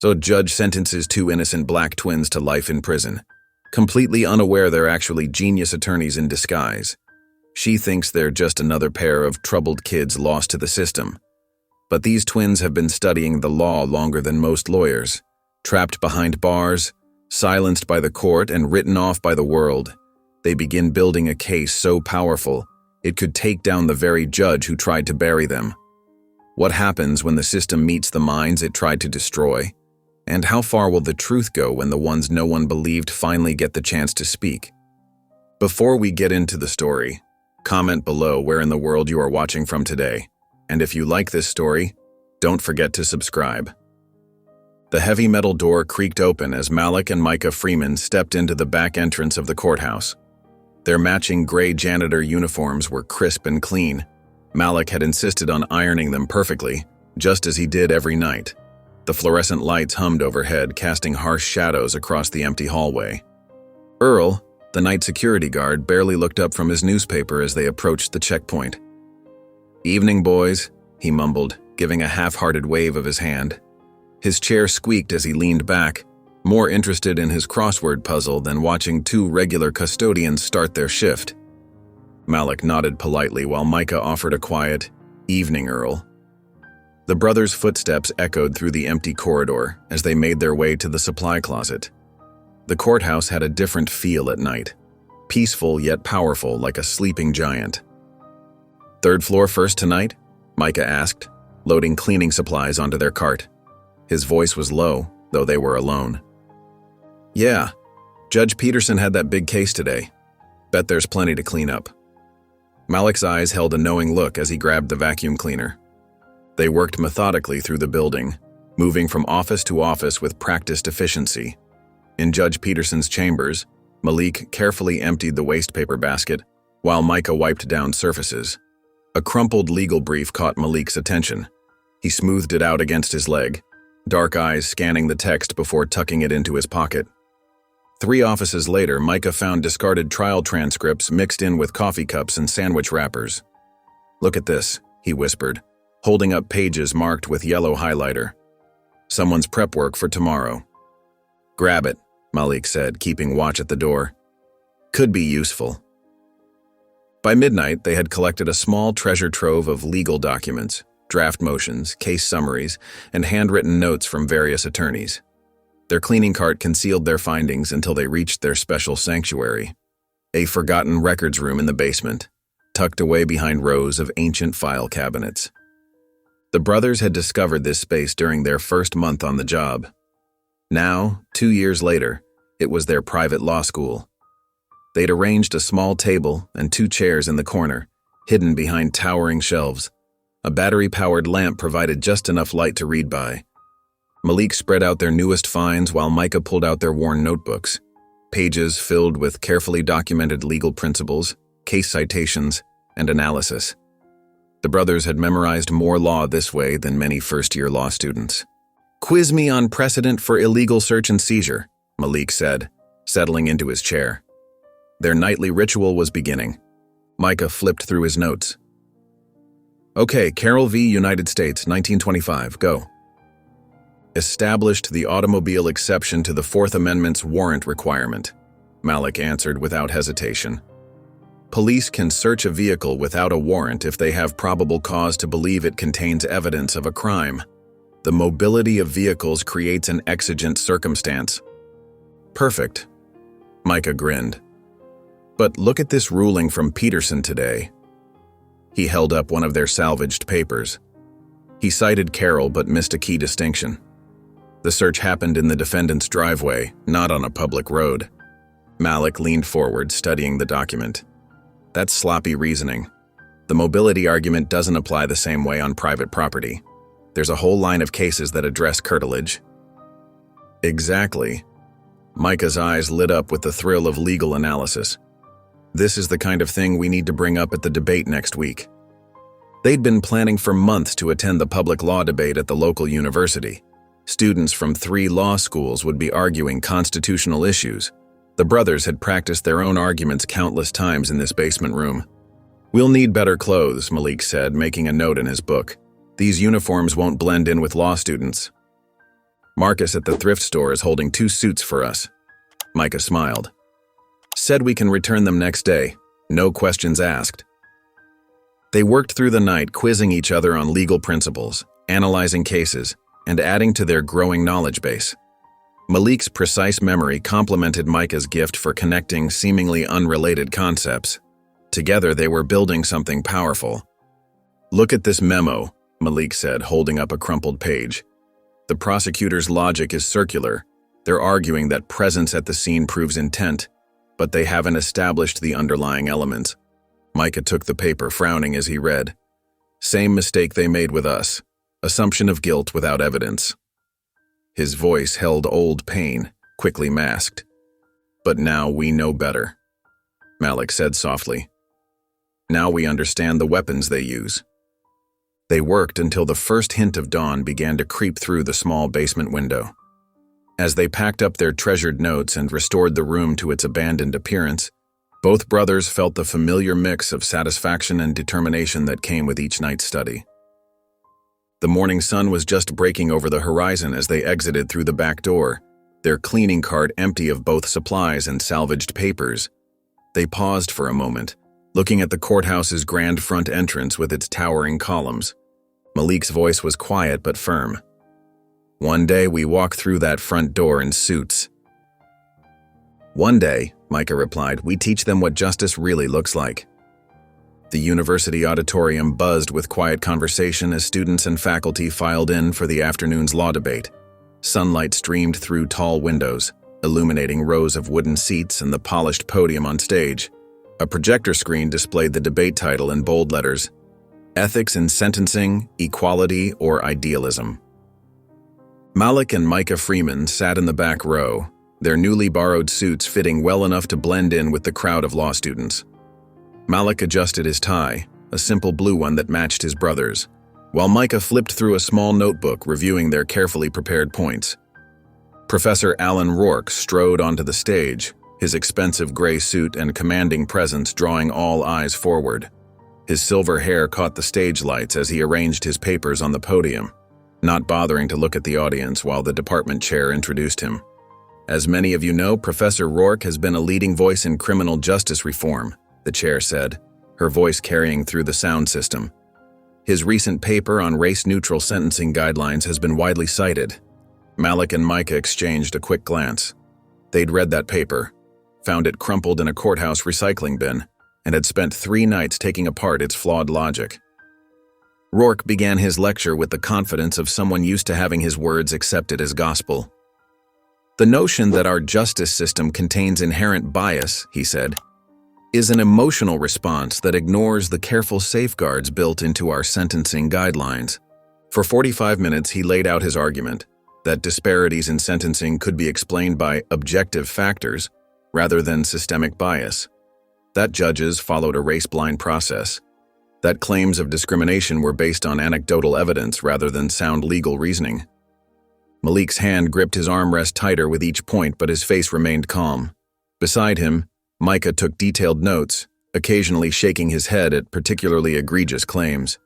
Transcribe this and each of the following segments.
So a judge sentences two innocent black twins to life in prison, completely unaware they're actually genius attorneys in disguise. She thinks they're just another pair of troubled kids lost to the system. But these twins have been studying the law longer than most lawyers, trapped behind bars, silenced by the court, and written off by the world. They begin building a case so powerful, it could take down the very judge who tried to bury them. What happens when the system meets the minds it tried to destroy? And how far will the truth go when the ones no one believed finally get the chance to speak? Before we get into the story, comment below where in the world you are watching from today. And if you like this story, don't forget to subscribe. The heavy metal door creaked open as Malik and Micah Freeman stepped into the back entrance of the courthouse. Their matching gray janitor uniforms were crisp and clean. Malik had insisted on ironing them perfectly, just as he did every night. The fluorescent lights hummed overhead, casting harsh shadows across the empty hallway. Earl, the night security guard, barely looked up from his newspaper as they approached the checkpoint. "Evening, boys," he mumbled, giving a half-hearted wave of his hand. His chair squeaked as he leaned back, more interested in his crossword puzzle than watching two regular custodians start their shift. Malik nodded politely while Micah offered a quiet, "Evening, Earl." The brothers' footsteps echoed through the empty corridor as they made their way to the supply closet. The courthouse had a different feel at night, peaceful yet powerful like a sleeping giant. "Third floor first tonight?" Micah asked, loading cleaning supplies onto their cart. His voice was low, though they were alone. "Yeah, Judge Peterson had that big case today. Bet there's plenty to clean up." Malik's eyes held a knowing look as he grabbed the vacuum cleaner. They worked methodically through the building, moving from office to office with practiced efficiency. In Judge Peterson's chambers, Malik carefully emptied the waste paper basket, while Micah wiped down surfaces. A crumpled legal brief caught Malik's attention. He smoothed it out against his leg, dark eyes scanning the text before tucking it into his pocket. 3 offices later, Micah found discarded trial transcripts mixed in with coffee cups and sandwich wrappers. "Look at this," he whispered, holding up pages marked with yellow highlighter. "Someone's prep work for tomorrow." "Grab it," Malik said, keeping watch at the door. "Could be useful." By midnight, they had collected a small treasure trove of legal documents, draft motions, case summaries, and handwritten notes from various attorneys. Their cleaning cart concealed their findings until they reached their special sanctuary, a forgotten records room in the basement, tucked away behind rows of ancient file cabinets. The brothers had discovered this space during their first month on the job. Now, 2 years later, it was their private law school. They'd arranged a small table and 2 chairs in the corner, hidden behind towering shelves. A battery-powered lamp provided just enough light to read by. Malik spread out their newest finds while Micah pulled out their worn notebooks, pages filled with carefully documented legal principles, case citations, and analysis. The brothers had memorized more law this way than many first-year law students. "Quiz me on precedent for illegal search and seizure," Malik said, settling into his chair. Their nightly ritual was beginning. Micah flipped through his notes. "Okay, Carroll v. United States, 1925, go." "Established the automobile exception to the Fourth Amendment's warrant requirement," Malik answered without hesitation. "Police can search a vehicle without a warrant if they have probable cause to believe it contains evidence of a crime. The mobility of vehicles creates an exigent circumstance." "Perfect," Micah grinned. "But look at this ruling from Peterson today." He held up one of their salvaged papers. He cited Carroll but missed a key distinction. The search happened in the defendant's driveway, not on a public road. Malik leaned forward, studying the document. "That's sloppy reasoning. The mobility argument doesn't apply the same way on private property. There's a whole line of cases that address curtilage." "Exactly." Micah's eyes lit up with the thrill of legal analysis. "This is the kind of thing we need to bring up at the debate next week." They'd been planning for months to attend the public law debate at the local university. Students from 3 law schools would be arguing constitutional issues. The brothers had practiced their own arguments countless times in this basement room. "We'll need better clothes," Malik said, making a note in his book. "These uniforms won't blend in with law students." Marcus at the thrift store is holding 2 suits for us. Micah smiled. Said we can return them next day. No questions asked. They worked through the night quizzing each other on legal principles, analyzing cases, and adding to their growing knowledge base. Malik's precise memory complemented Micah's gift for connecting seemingly unrelated concepts. Together they were building something powerful. Look at this memo, Malik said, holding up a crumpled page. The prosecutor's logic is circular. They're arguing that presence at the scene proves intent, but they haven't established the underlying elements. Micah took the paper, frowning as he read. Same mistake they made with us. Assumption of guilt without evidence. His voice held old pain, quickly masked. But now we know better, Malik said softly. Now we understand the weapons they use. They worked until the first hint of dawn began to creep through the small basement window. As they packed up their treasured notes and restored the room to its abandoned appearance, both brothers felt the familiar mix of satisfaction and determination that came with each night's study. The morning sun was just breaking over the horizon as they exited through the back door, their cleaning cart empty of both supplies and salvaged papers. They paused for a moment, looking at the courthouse's grand front entrance with its towering columns. Malik's voice was quiet but firm. One day we walk through that front door in suits. One day, Micah replied, we teach them what justice really looks like. The university auditorium buzzed with quiet conversation as students and faculty filed in for the afternoon's law debate. Sunlight streamed through tall windows, illuminating rows of wooden seats and the polished podium on stage. A projector screen displayed the debate title in bold letters, Ethics in Sentencing, Equality, or Idealism. Malik and Micah Freeman sat in the back row, their newly borrowed suits fitting well enough to blend in with the crowd of law students. Malik adjusted his tie, a simple blue one that matched his brother's, while Micah flipped through a small notebook reviewing their carefully prepared points. Professor Alan Rourke strode onto the stage, his expensive gray suit and commanding presence drawing all eyes forward. His silver hair caught the stage lights as he arranged his papers on the podium, not bothering to look at the audience while the department chair introduced him. As many of you know, Professor Rourke has been a leading voice in criminal justice reform, the chair said, her voice carrying through the sound system. His recent paper on race-neutral sentencing guidelines has been widely cited. Malik and Micah exchanged a quick glance. They'd read that paper, found it crumpled in a courthouse recycling bin, and had spent 3 nights taking apart its flawed logic. Rourke began his lecture with the confidence of someone used to having his words accepted as gospel. The notion that our justice system contains inherent bias, he said, is an emotional response that ignores the careful safeguards built into our sentencing guidelines. For 45 minutes, he laid out his argument that disparities in sentencing could be explained by objective factors rather than systemic bias, that judges followed a race-blind process, that claims of discrimination were based on anecdotal evidence rather than sound legal reasoning. Malik's hand gripped his armrest tighter with each point, but his face remained calm. Beside him, Micah took detailed notes, occasionally shaking his head at particularly egregious claims.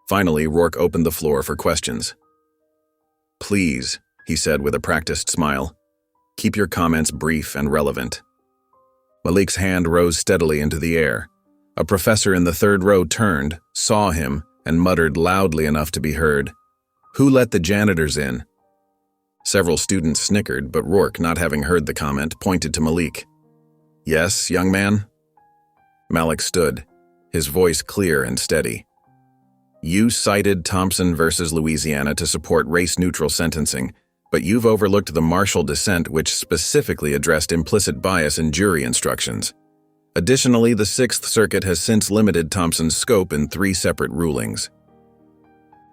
Finally, Rourke opened the floor for questions. Please, he said with a practiced smile, keep your comments brief and relevant. Malik's hand rose steadily into the air. A professor in the 3rd row turned, saw him, and muttered loudly enough to be heard, "Who let the janitors in?" Several students snickered, but Rourke, not having heard the comment, pointed to Malik. "Yes, young man?" Malik stood, his voice clear and steady. "You cited Thompson versus Louisiana to support race-neutral sentencing, but you've overlooked the Marshall dissent which specifically addressed implicit bias in jury instructions. Additionally, the 6th Circuit has since limited Thompson's scope in 3 separate rulings."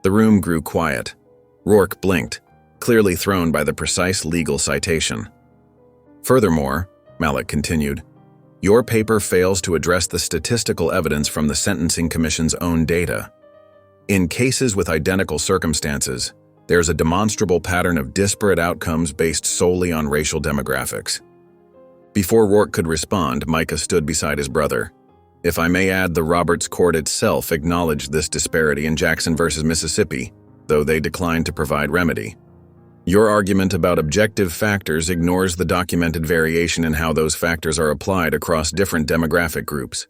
The room grew quiet. Rourke blinked, clearly thrown by the precise legal citation. "Furthermore," Malik continued, "your paper fails to address the statistical evidence from the Sentencing Commission's own data. In cases with identical circumstances, there's a demonstrable pattern of disparate outcomes based solely on racial demographics." Before Rourke could respond, Micah stood beside his brother. "If I may add, the Roberts Court itself acknowledged this disparity in Jackson versus Mississippi, though they declined to provide remedy." Your argument about objective factors ignores the documented variation in how those factors are applied across different demographic groups.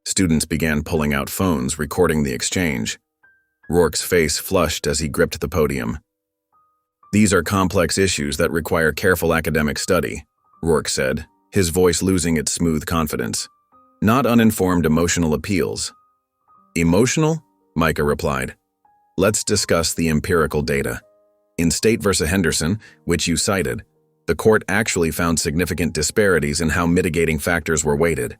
Students began pulling out phones, recording the exchange. Rourke's face flushed as he gripped the podium. "These are complex issues that require careful academic study," Rourke said, his voice losing its smooth confidence. "Not uninformed emotional appeals." "Emotional?" Micah replied. "Let's discuss the empirical data. In State v. Henderson, which you cited, the court actually found significant disparities in how mitigating factors were weighted.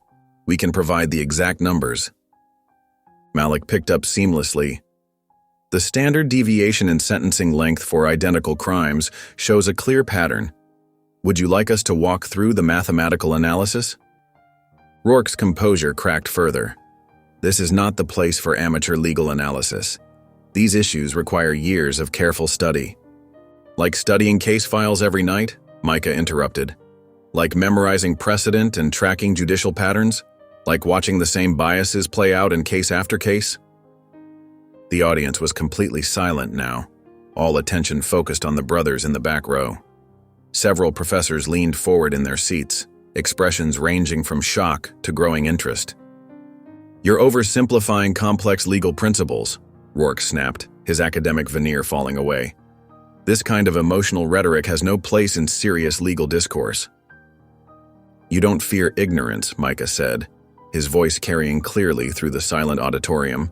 We can provide the exact numbers." Malik picked up seamlessly. "The standard deviation in sentencing length for identical crimes shows a clear pattern. Would you like us to walk through the mathematical analysis?" Rourke's composure cracked further. "This is not the place for amateur legal analysis. These issues require years of careful study." "Like studying case files every night?" Micah interrupted. "Like memorizing precedent and tracking judicial patterns? Like watching the same biases play out in case after case?" The audience was completely silent now, all attention focused on the brothers in the back row. Several professors leaned forward in their seats, expressions ranging from shock to growing interest. "You're oversimplifying complex legal principles," Rourke snapped, his academic veneer falling away. "This kind of emotional rhetoric has no place in serious legal discourse." "You don't fear ignorance," Micah said, his voice carrying clearly through the silent auditorium.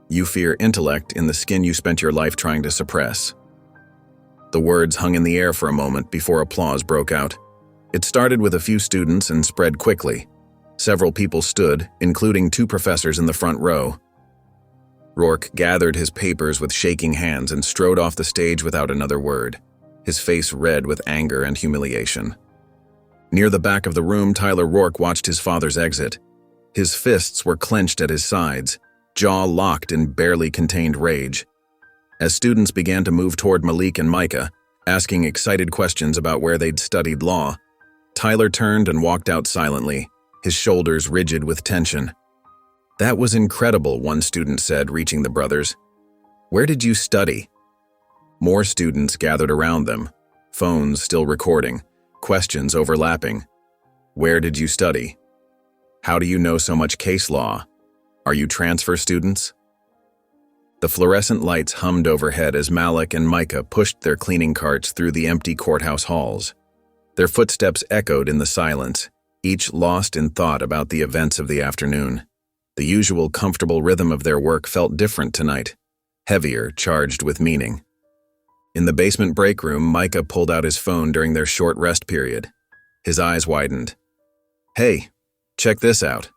"You fear intellect in the skin you spent your life trying to suppress." The words hung in the air for a moment before applause broke out. It started with a few students and spread quickly. Several people stood, including 2 professors in the front row. Rourke gathered his papers with shaking hands and strode off the stage without another word, his face red with anger and humiliation. Near the back of the room, Tyler Rourke watched his father's exit. His fists were clenched at his sides, jaw locked in barely contained rage. As students began to move toward Malik and Micah, asking excited questions about where they'd studied law, Tyler turned and walked out silently, his shoulders rigid with tension. "That was incredible," one student said, reaching the brothers. "Where did you study?" More students gathered around them, phones still recording, questions overlapping. "Where did you study? How do you know so much case law? Are you transfer students?" The fluorescent lights hummed overhead as Malik and Micah pushed their cleaning carts through the empty courthouse halls. Their footsteps echoed in the silence, each lost in thought about the events of the afternoon. The usual comfortable rhythm of their work felt different tonight, heavier, charged with meaning. In the basement break room, Micah pulled out his phone during their short rest period. His eyes widened. "Hey, check this out."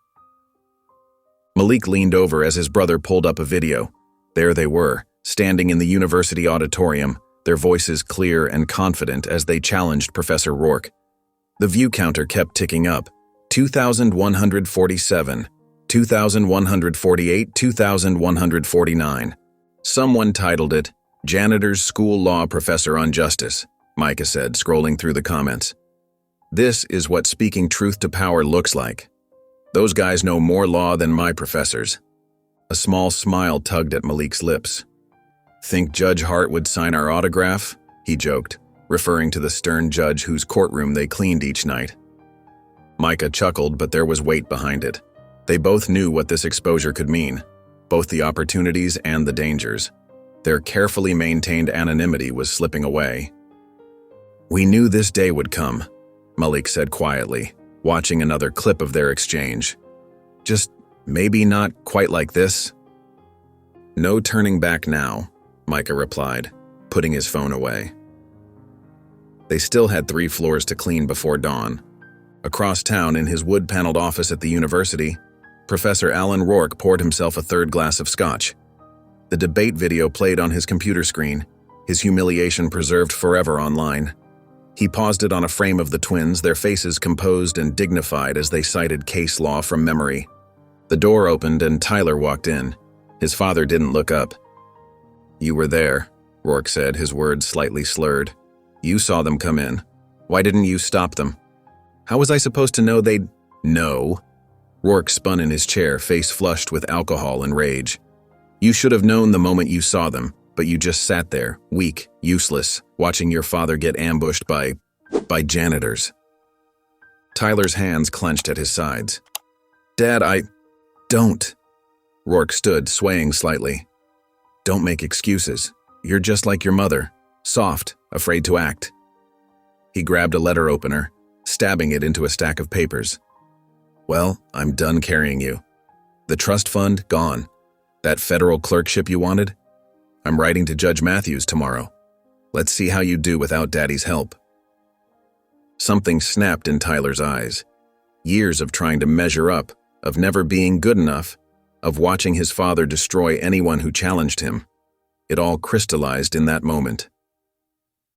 Malik leaned over as his brother pulled up a video. There they were, standing in the university auditorium, their voices clear and confident as they challenged Professor Rourke. The view counter kept ticking up. 2,147, 2,148, 2,149. Someone titled it, "Janitors School Law Professor on Justice," Micah said, scrolling through the comments. "This is what speaking truth to power looks like. Those guys know more law than my professors." A small smile tugged at Malik's lips. "Think Judge Hart would sign our autograph?" he joked, referring to the stern judge whose courtroom they cleaned each night. Micah chuckled, but there was weight behind it. They both knew what this exposure could mean, both the opportunities and the dangers. Their carefully maintained anonymity was slipping away. "We knew this day would come," Malik said quietly, watching another clip of their exchange. "Just maybe not quite like this." "No turning back now," Micah replied, putting his phone away. They still had 3 floors to clean before dawn. Across town, in his wood-paneled office at the university, Professor Alan Rourke poured himself a 3rd glass of scotch. The debate video played on his computer screen, his humiliation preserved forever online. He paused it on a frame of the twins, their faces composed and dignified as they cited case law from memory. The door opened and Tyler walked in. His father didn't look up. "You were there," Rourke said, his words slightly slurred. "You saw them come in. Why didn't you stop them?" "How was I supposed to know they'd—" "No." Rourke spun in his chair, face flushed with alcohol and rage. "You should have known the moment you saw them, but you just sat there, weak, useless, watching your father get ambushed by janitors. Tyler's hands clenched at his sides. Dad, don't. Rourke stood, swaying slightly. Don't make excuses. You're just like your mother, soft, afraid to act. He grabbed a letter opener, stabbing it into a stack of papers. Well, I'm done carrying you. The trust fund, gone. That federal clerkship you wanted? I'm writing to Judge Matthews tomorrow. Let's see how you do without Daddy's help. Something snapped in Tyler's eyes. Years of trying to measure up, of never being good enough, of watching his father destroy anyone who challenged him. It all crystallized in that moment.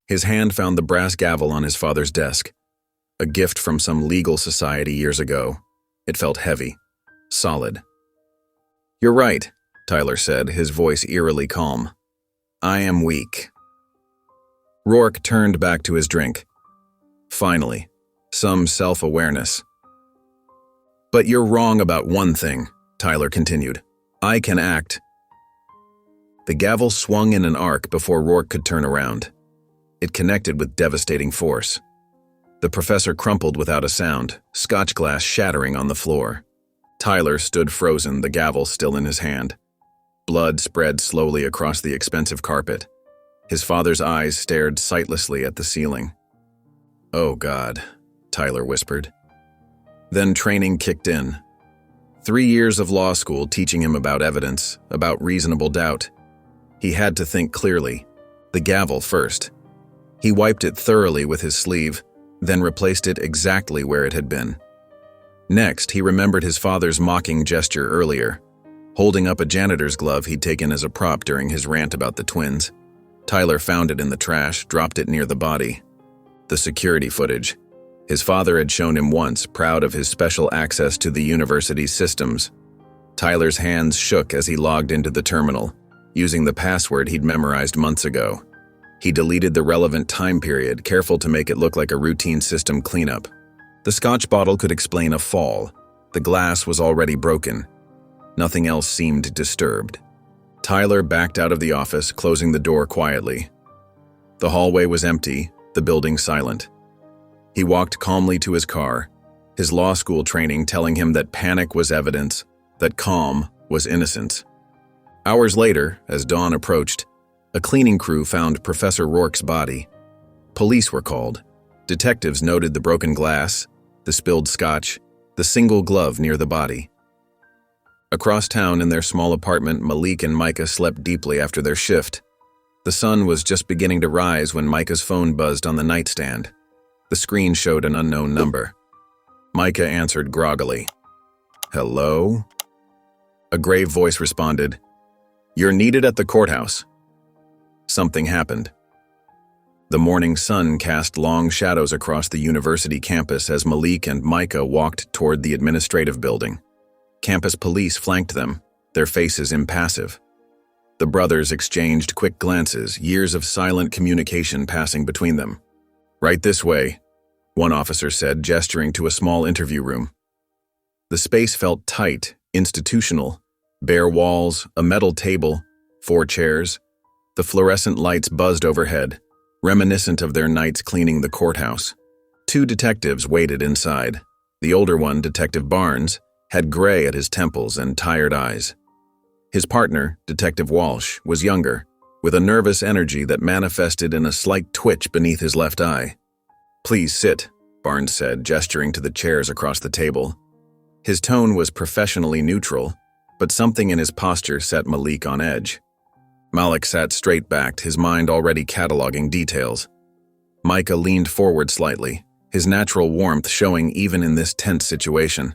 His hand found the brass gavel on his father's desk, a gift from some legal society years ago. It felt heavy, solid. You're right, Tyler said, his voice eerily calm. I am weak. Rourke turned back to his drink. Finally, some self-awareness. But you're wrong about one thing, Tyler continued. I can act. The gavel swung in an arc before Rourke could turn around. It connected with devastating force. The professor crumpled without a sound, scotch glass shattering on the floor. Tyler stood frozen, the gavel still in his hand. Blood spread slowly across the expensive carpet. His father's eyes stared sightlessly at the ceiling. Oh God, Tyler whispered. Then training kicked in. 3 years of law school teaching him about evidence, about reasonable doubt. He had to think clearly. The gavel first. He wiped it thoroughly with his sleeve, then replaced it exactly where it had been. Next, he remembered his father's mocking gesture earlier, holding up a janitor's glove he'd taken as a prop during his rant about the twins. Tyler found it in the trash, dropped it near the body. The security footage. His father had shown him once, proud of his special access to the university's systems. Tyler's hands shook as he logged into the terminal, using the password he'd memorized months ago. He deleted the relevant time period, careful to make it look like a routine system cleanup. The scotch bottle could explain a fall. The glass was already broken. Nothing else seemed disturbed. Tyler backed out of the office, closing the door quietly. The hallway was empty, the building silent. He walked calmly to his car, his law school training telling him that panic was evidence, that calm was innocence. Hours later, as dawn approached, a cleaning crew found Professor Rourke's body. Police were called. Detectives noted the broken glass, the spilled scotch, the single glove near the body. Across town in their small apartment, Malik and Micah slept deeply after their shift. The sun was just beginning to rise when Micah's phone buzzed on the nightstand. The screen showed an unknown number. Micah answered groggily. Hello? A grave voice responded, You're needed at the courthouse. Something happened. The morning sun cast long shadows across the university campus as Malik and Micah walked toward the administrative building. Campus police flanked them, their faces impassive. The brothers exchanged quick glances, years of silent communication passing between them. Right this way, one officer said, gesturing to a small interview room. The space felt tight, institutional. Bare walls, a metal table, 4 chairs. The fluorescent lights buzzed overhead, reminiscent of their nights cleaning the courthouse. 2 detectives waited inside. The older one, Detective Barnes, had gray at his temples and tired eyes. His partner, Detective Walsh, was younger, with a nervous energy that manifested in a slight twitch beneath his left eye. Please sit, Barnes said, gesturing to the chairs across the table. His tone was professionally neutral, but something in his posture set Malik on edge. Malik sat straight-backed, his mind already cataloging details. Micah leaned forward slightly, his natural warmth showing even in this tense situation.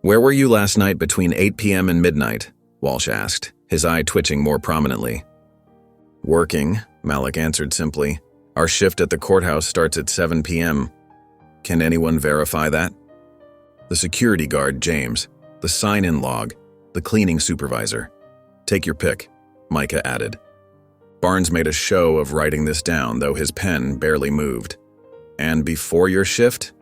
Where were you last night between 8 p.m. and midnight? Walsh asked, his eye twitching more prominently. Working, Malik answered simply. Our shift at the courthouse starts at 7 p.m. Can anyone verify that? The security guard, James, the sign-in log, the cleaning supervisor. Take your pick, Micah added. Barnes made a show of writing this down, though his pen barely moved. And before your shift?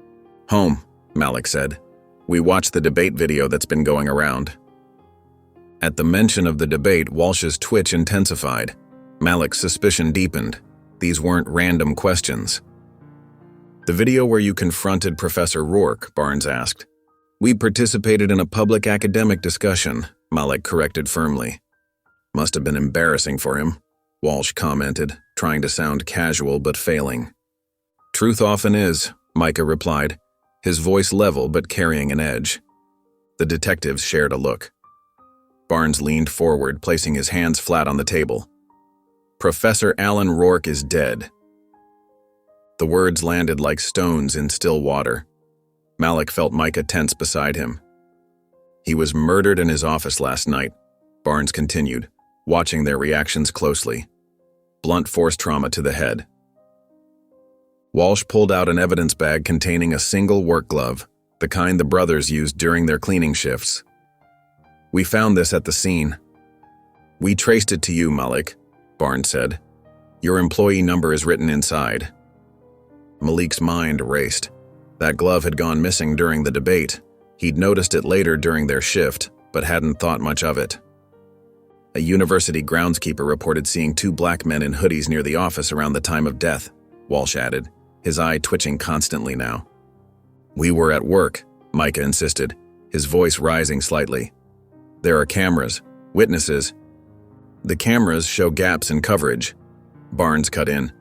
Home, Malik said. We watched the debate video that's been going around. At the mention of the debate, Walsh's twitch intensified. Malik's suspicion deepened. These weren't random questions. "The video where you confronted Professor Rourke," Barnes asked. "We participated in a public academic discussion," Malik corrected firmly. "Must have been embarrassing for him," Walsh commented, trying to sound casual but failing. "Truth often is," Micah replied, his voice level but carrying an edge. The detectives shared a look. Barnes leaned forward, placing his hands flat on the table. "Professor Alan Rourke is dead." The words landed like stones in still water. Malik felt Micah tense beside him. "He was murdered in his office last night," Barnes continued, watching their reactions closely. "Blunt force trauma to the head." Walsh pulled out an evidence bag containing a single work glove, the kind the brothers used during their cleaning shifts. "We found this at the scene." "We traced it to you, Malik," Barnes said. "Your employee number is written inside." Malik's mind raced. That glove had gone missing during the debate. He'd noticed it later during their shift, but hadn't thought much of it. A university groundskeeper reported seeing two black men in hoodies near the office around the time of death, Walsh added, his eye twitching constantly now. "We were at work," Micah insisted, his voice rising slightly. "There are cameras, witnesses." "The cameras show gaps in coverage," Barnes cut in.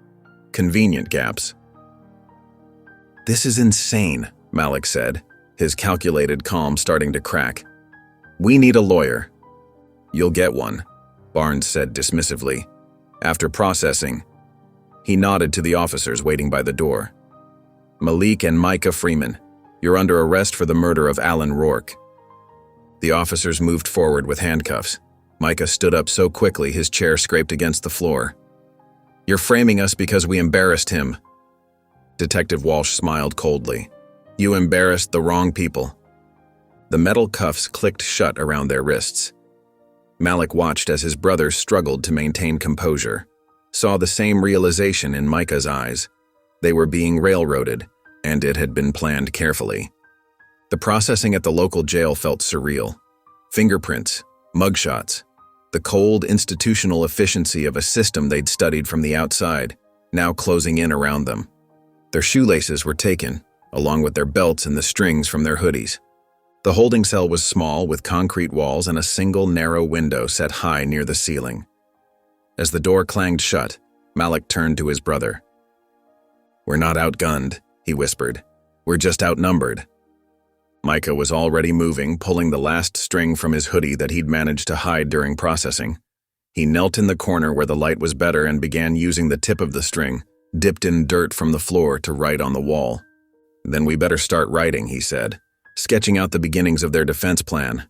"Convenient gaps." "This is insane," Malik said, his calculated calm starting to crack. "We need a lawyer." "You'll get one," Barnes said dismissively. "After processing." He nodded to the officers waiting by the door. "Malik and Micah Freeman, you're under arrest for the murder of Alan Rourke." The officers moved forward with handcuffs. Micah stood up so quickly his chair scraped against the floor. "You're framing us because we embarrassed him." Detective Walsh smiled coldly. "You embarrassed the wrong people." The metal cuffs clicked shut around their wrists. Malik watched as his brothers struggled to maintain composure, saw the same realization in Micah's eyes. They were being railroaded, and it had been planned carefully. The processing at the local jail felt surreal. Fingerprints, mugshots, the cold institutional efficiency of a system they'd studied from the outside, now closing in around them. Their shoelaces were taken, along with their belts and the strings from their hoodies. The holding cell was small, with concrete walls and a single narrow window set high near the ceiling. As the door clanged shut, Malik turned to his brother. "We're not outgunned," he whispered. "We're just outnumbered." Micah was already moving, pulling the last string from his hoodie that he'd managed to hide during processing. He knelt in the corner where the light was better and began using the tip of the string, dipped in dirt from the floor, to write on the wall. "Then we better start writing," he said, sketching out the beginnings of their defense plan.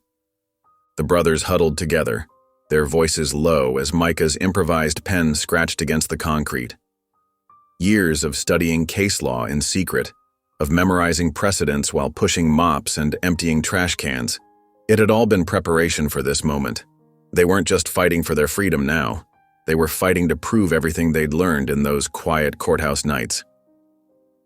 The brothers huddled together, their voices low as Micah's improvised pen scratched against the concrete. Years of studying case law in secret, of memorizing precedents while pushing mops and emptying trash cans. It had all been preparation for this moment. They weren't just fighting for their freedom now. They were fighting to prove everything they'd learned in those quiet courthouse nights.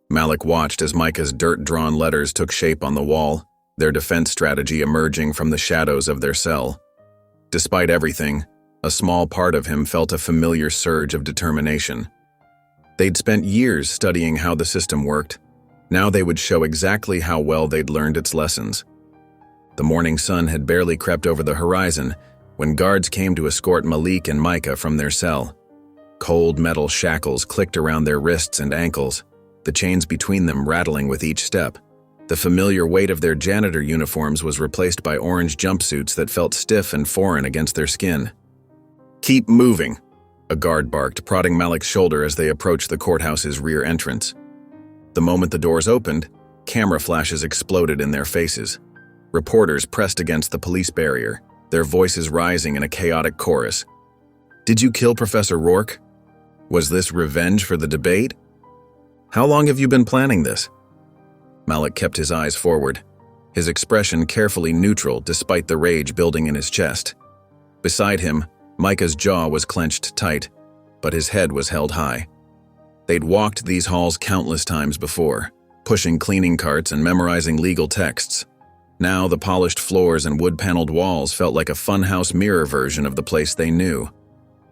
Malik watched as Micah's dirt-drawn letters took shape on the wall, their defense strategy emerging from the shadows of their cell. Despite everything, a small part of him felt a familiar surge of determination. They'd spent years studying how the system worked. Now they would show exactly how well they'd learned its lessons. The morning sun had barely crept over the horizon when guards came to escort Malik and Micah from their cell. Cold metal shackles clicked around their wrists and ankles, the chains between them rattling with each step. The familiar weight of their janitor uniforms was replaced by orange jumpsuits that felt stiff and foreign against their skin. "Keep moving," a guard barked, prodding Malik's shoulder as they approached the courthouse's rear entrance. The moment the doors opened, camera flashes exploded in their faces. Reporters pressed against the police barrier, their voices rising in a chaotic chorus. "Did you kill Professor Rourke? Was this revenge for the debate? How long have you been planning this?" Malik kept his eyes forward, his expression carefully neutral despite the rage building in his chest. Beside him, Micah's jaw was clenched tight, but his head was held high. They'd walked these halls countless times before, pushing cleaning carts and memorizing legal texts. Now the polished floors and wood-paneled walls felt like a funhouse mirror version of the place they knew.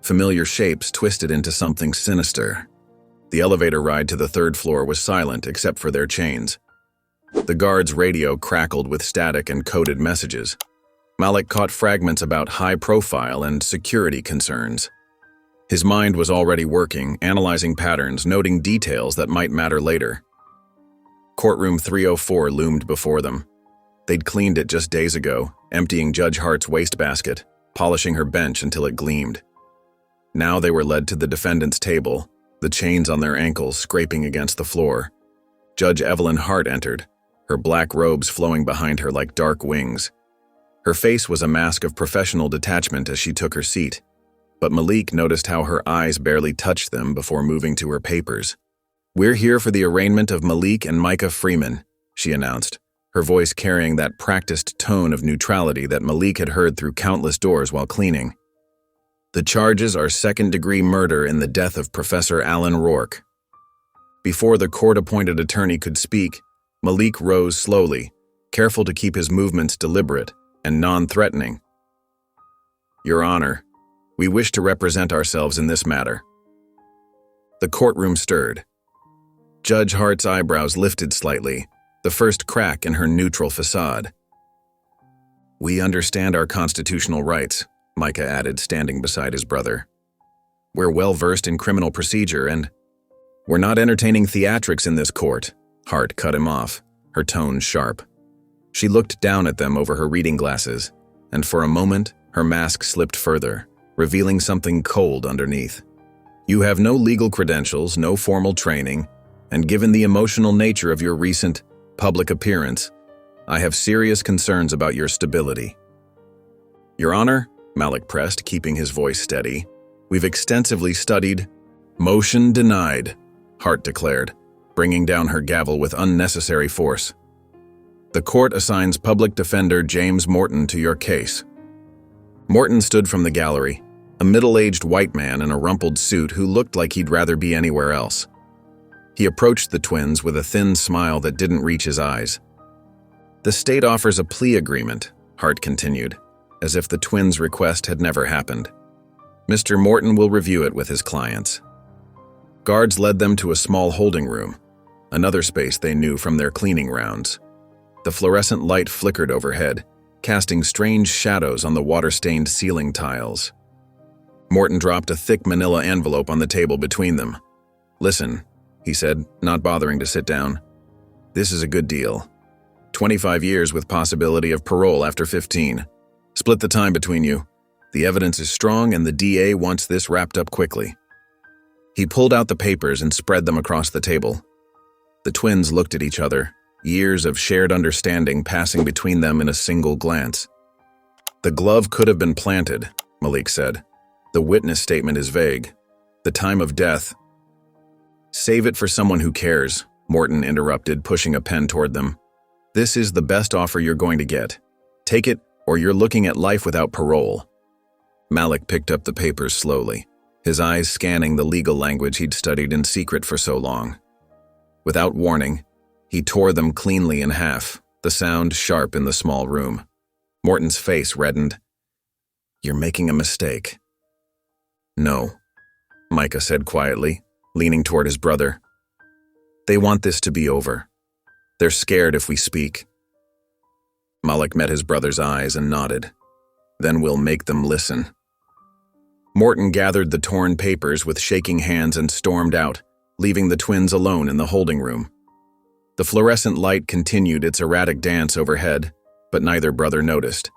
familiar shapes twisted into something sinister. The elevator ride to the third floor was silent except for their chains. The guard's radio crackled with static and coded messages. Malik caught fragments about high-profile and security concerns. His mind was already working, analyzing patterns, noting details that might matter later. Courtroom 304 loomed before them. They'd cleaned it just days ago, emptying Judge Hart's wastebasket, polishing her bench until it gleamed. Now they were led to the defendant's table, the chains on their ankles scraping against the floor. Judge Evelyn Hart entered, her black robes flowing behind her like dark wings. Her face was a mask of professional detachment as she took her seat, but Malik noticed how her eyes barely touched them before moving to her papers. "We're here for the arraignment of Malik and Micah Freeman," she announced, her voice carrying that practiced tone of neutrality that Malik had heard through countless doors while cleaning. "The charges are second-degree murder in the death of Professor Alan Rourke." Before the court-appointed attorney could speak, Malik rose slowly, careful to keep his movements deliberate and non-threatening. "Your Honor, we wish to represent ourselves in this matter." The courtroom stirred. Judge Hart's eyebrows lifted slightly, the first crack in her neutral facade. "We understand our constitutional rights," Micah added, standing beside his brother. "We're well-versed in criminal procedure and—" "We're not entertaining theatrics in this court," Hart cut him off, her tone sharp. She looked down at them over her reading glasses, and for a moment, her mask slipped further, revealing something cold underneath. "You have no legal credentials, no formal training, and given the emotional nature of your recent public appearance, I have serious concerns about your stability." "Your Honor," Malik pressed, keeping his voice steady, "we've extensively studied—" "Motion denied," Hart declared, bringing down her gavel with unnecessary force. "The court assigns Public Defender James Morton to your case." Morton stood from the gallery, a middle-aged white man in a rumpled suit who looked like he'd rather be anywhere else. He approached the twins with a thin smile that didn't reach his eyes. "The state offers a plea agreement," Hart continued, as if the twins' request had never happened. "Mr. Morton will review it with his clients." Guards led them to a small holding room, another space they knew from their cleaning rounds. The fluorescent light flickered overhead, casting strange shadows on the water-stained ceiling tiles. Morton dropped a thick manila envelope on the table between them. "Listen," he said, not bothering to sit down. "This is a good deal. 25 years with possibility of parole after 15. Split the time between you. The evidence is strong and the DA wants this wrapped up quickly." He pulled out the papers and spread them across the table. The twins looked at each other, years of shared understanding passing between them in a single glance. "The glove could have been planted," Malik said. "The witness statement is vague. The time of death—" "Save it for someone who cares," Morton interrupted, pushing a pen toward them. "This is the best offer you're going to get. Take it, or you're looking at life without parole." Malik picked up the papers slowly, his eyes scanning the legal language he'd studied in secret for so long. Without warning, he tore them cleanly in half, the sound sharp in the small room. Morton's face reddened. "You're making a mistake." "No," Micah said quietly, leaning toward his brother. "They want this to be over. They're scared if we speak." Malik met his brother's eyes and nodded. "Then we'll make them listen." Morton gathered the torn papers with shaking hands and stormed out, leaving the twins alone in the holding room. The fluorescent light continued its erratic dance overhead, but neither brother noticed.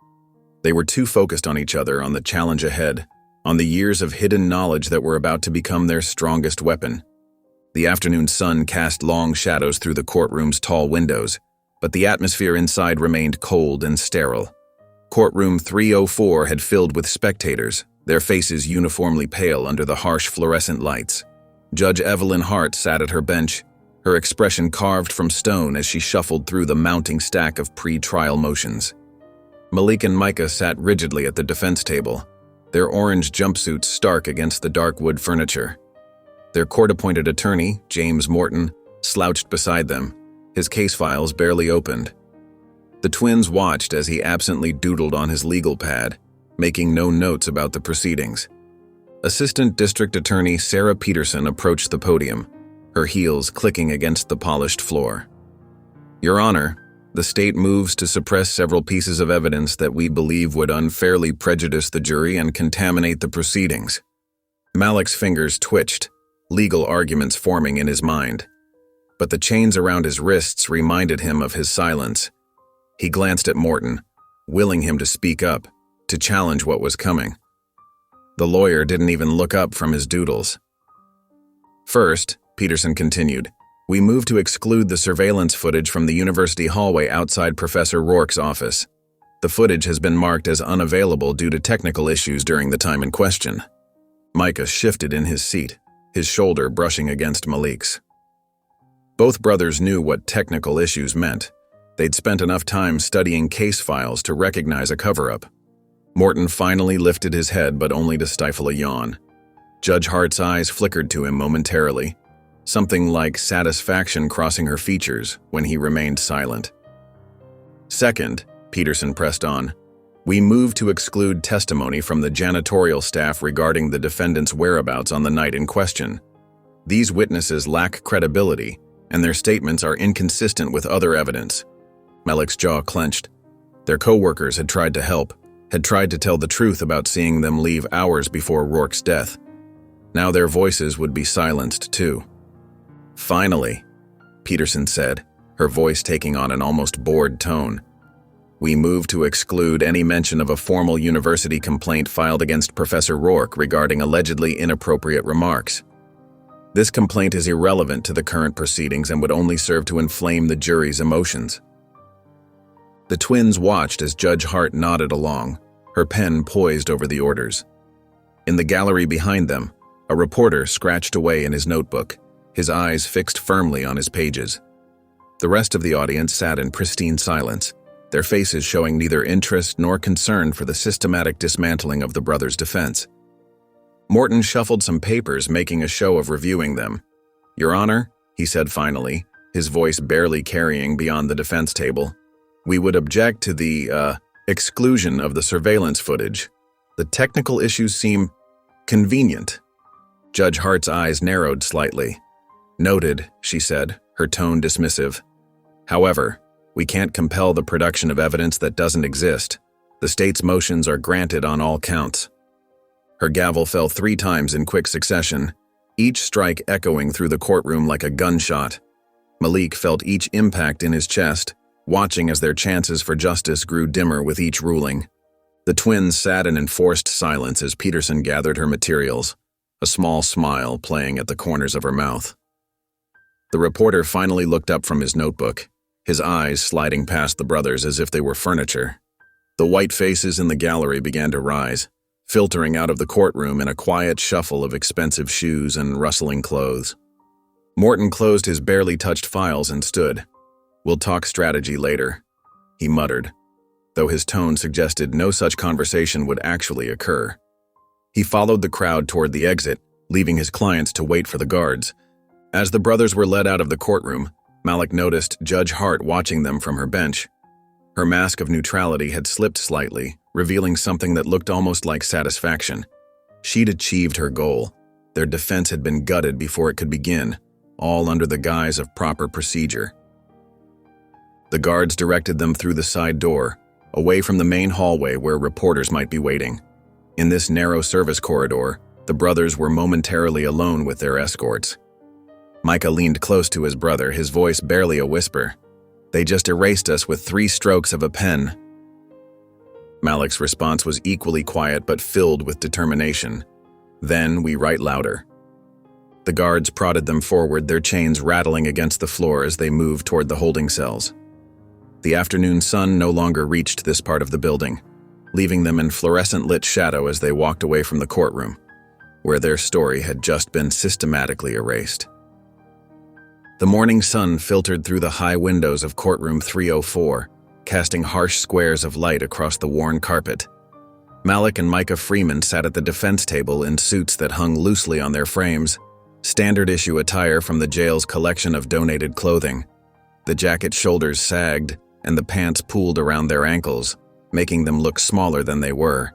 They were too focused on each other, on the challenge ahead, on the years of hidden knowledge that were about to become their strongest weapon. The afternoon sun cast long shadows through the courtroom's tall windows, but the atmosphere inside remained cold and sterile. Courtroom 304 had filled with spectators, their faces uniformly pale under the harsh fluorescent lights. Judge Evelyn Hart sat at her bench, her expression carved from stone as she shuffled through the mounting stack of pre-trial motions. Malik and Micah sat rigidly at the defense table, their orange jumpsuits stark against the dark wood furniture. Their court-appointed attorney, James Morton, slouched beside them, his case files barely opened. The twins watched as he absently doodled on his legal pad, making no notes about the proceedings. Assistant District Attorney Sarah Peterson approached the podium, her heels clicking against the polished floor. Your Honor, the state moves to suppress several pieces of evidence that we believe would unfairly prejudice the jury and contaminate the proceedings. Malik's fingers twitched, legal arguments forming in his mind. But the chains around his wrists reminded him of his silence. He glanced at Morton, willing him to speak up, to challenge what was coming. The lawyer didn't even look up from his doodles. First, Peterson continued, we move to exclude the surveillance footage from the university hallway outside Professor Rourke's office. The footage has been marked as unavailable due to technical issues during the time in question. Micah shifted in his seat, his shoulder brushing against Malik's. Both brothers knew what technical issues meant. They'd spent enough time studying case files to recognize a cover-up. Morton finally lifted his head, but only to stifle a yawn. Judge Hart's eyes flickered to him momentarily, something like satisfaction crossing her features when he remained silent. Second, Peterson pressed on, we move to exclude testimony from the janitorial staff regarding the defendant's whereabouts on the night in question. These witnesses lack credibility, and their statements are inconsistent with other evidence. Malik's jaw clenched. Their co-workers had tried to help, had tried to tell the truth about seeing them leave hours before Rourke's death. Now their voices would be silenced too. Finally, Peterson said, her voice taking on an almost bored tone, we move to exclude any mention of a formal university complaint filed against Professor Rourke regarding allegedly inappropriate remarks. This complaint is irrelevant to the current proceedings and would only serve to inflame the jury's emotions. The twins watched as Judge Hart nodded along, her pen poised over the orders. In the gallery behind them, a reporter scratched away in his notebook, his eyes fixed firmly on his pages. The rest of the audience sat in pristine silence, their faces showing neither interest nor concern for the systematic dismantling of the brothers' defense. Morton shuffled some papers, making a show of reviewing them. Your Honor, he said finally, his voice barely carrying beyond the defense table, we would object to the, exclusion of the surveillance footage. The technical issues seem convenient. Judge Hart's eyes narrowed slightly. Noted, she said, her tone dismissive. However, we can't compel the production of evidence that doesn't exist. The state's motions are granted on all counts. Her gavel fell 3 times in quick succession, each strike echoing through the courtroom like a gunshot. Malik felt each impact in his chest, watching as their chances for justice grew dimmer with each ruling. The twins sat in enforced silence as Peterson gathered her materials, a small smile playing at the corners of her mouth. The reporter finally looked up from his notebook, his eyes sliding past the brothers as if they were furniture. The white faces in the gallery began to rise, filtering out of the courtroom in a quiet shuffle of expensive shoes and rustling clothes. Morton closed his barely touched files and stood. We'll talk strategy later, he muttered, though his tone suggested no such conversation would actually occur. He followed the crowd toward the exit, leaving his clients to wait for the guards. As the brothers were led out of the courtroom, Malik noticed Judge Hart watching them from her bench. Her mask of neutrality had slipped slightly, revealing something that looked almost like satisfaction. She'd achieved her goal. Their defense had been gutted before it could begin, all under the guise of proper procedure. The guards directed them through the side door, away from the main hallway where reporters might be waiting. In this narrow service corridor, the brothers were momentarily alone with their escorts. Micah leaned close to his brother, his voice barely a whisper. They just erased us with 3 strokes of a pen. Malik's response was equally quiet but filled with determination. Then we write louder. The guards prodded them forward, their chains rattling against the floor as they moved toward the holding cells. The afternoon sun no longer reached this part of the building, leaving them in fluorescent-lit shadow as they walked away from the courtroom, where their story had just been systematically erased. The morning sun filtered through the high windows of courtroom 304, casting harsh squares of light across the worn carpet. Malik and Micah Freeman sat at the defense table in suits that hung loosely on their frames, standard-issue attire from the jail's collection of donated clothing. The jacket's shoulders sagged, and the pants pooled around their ankles, making them look smaller than they were.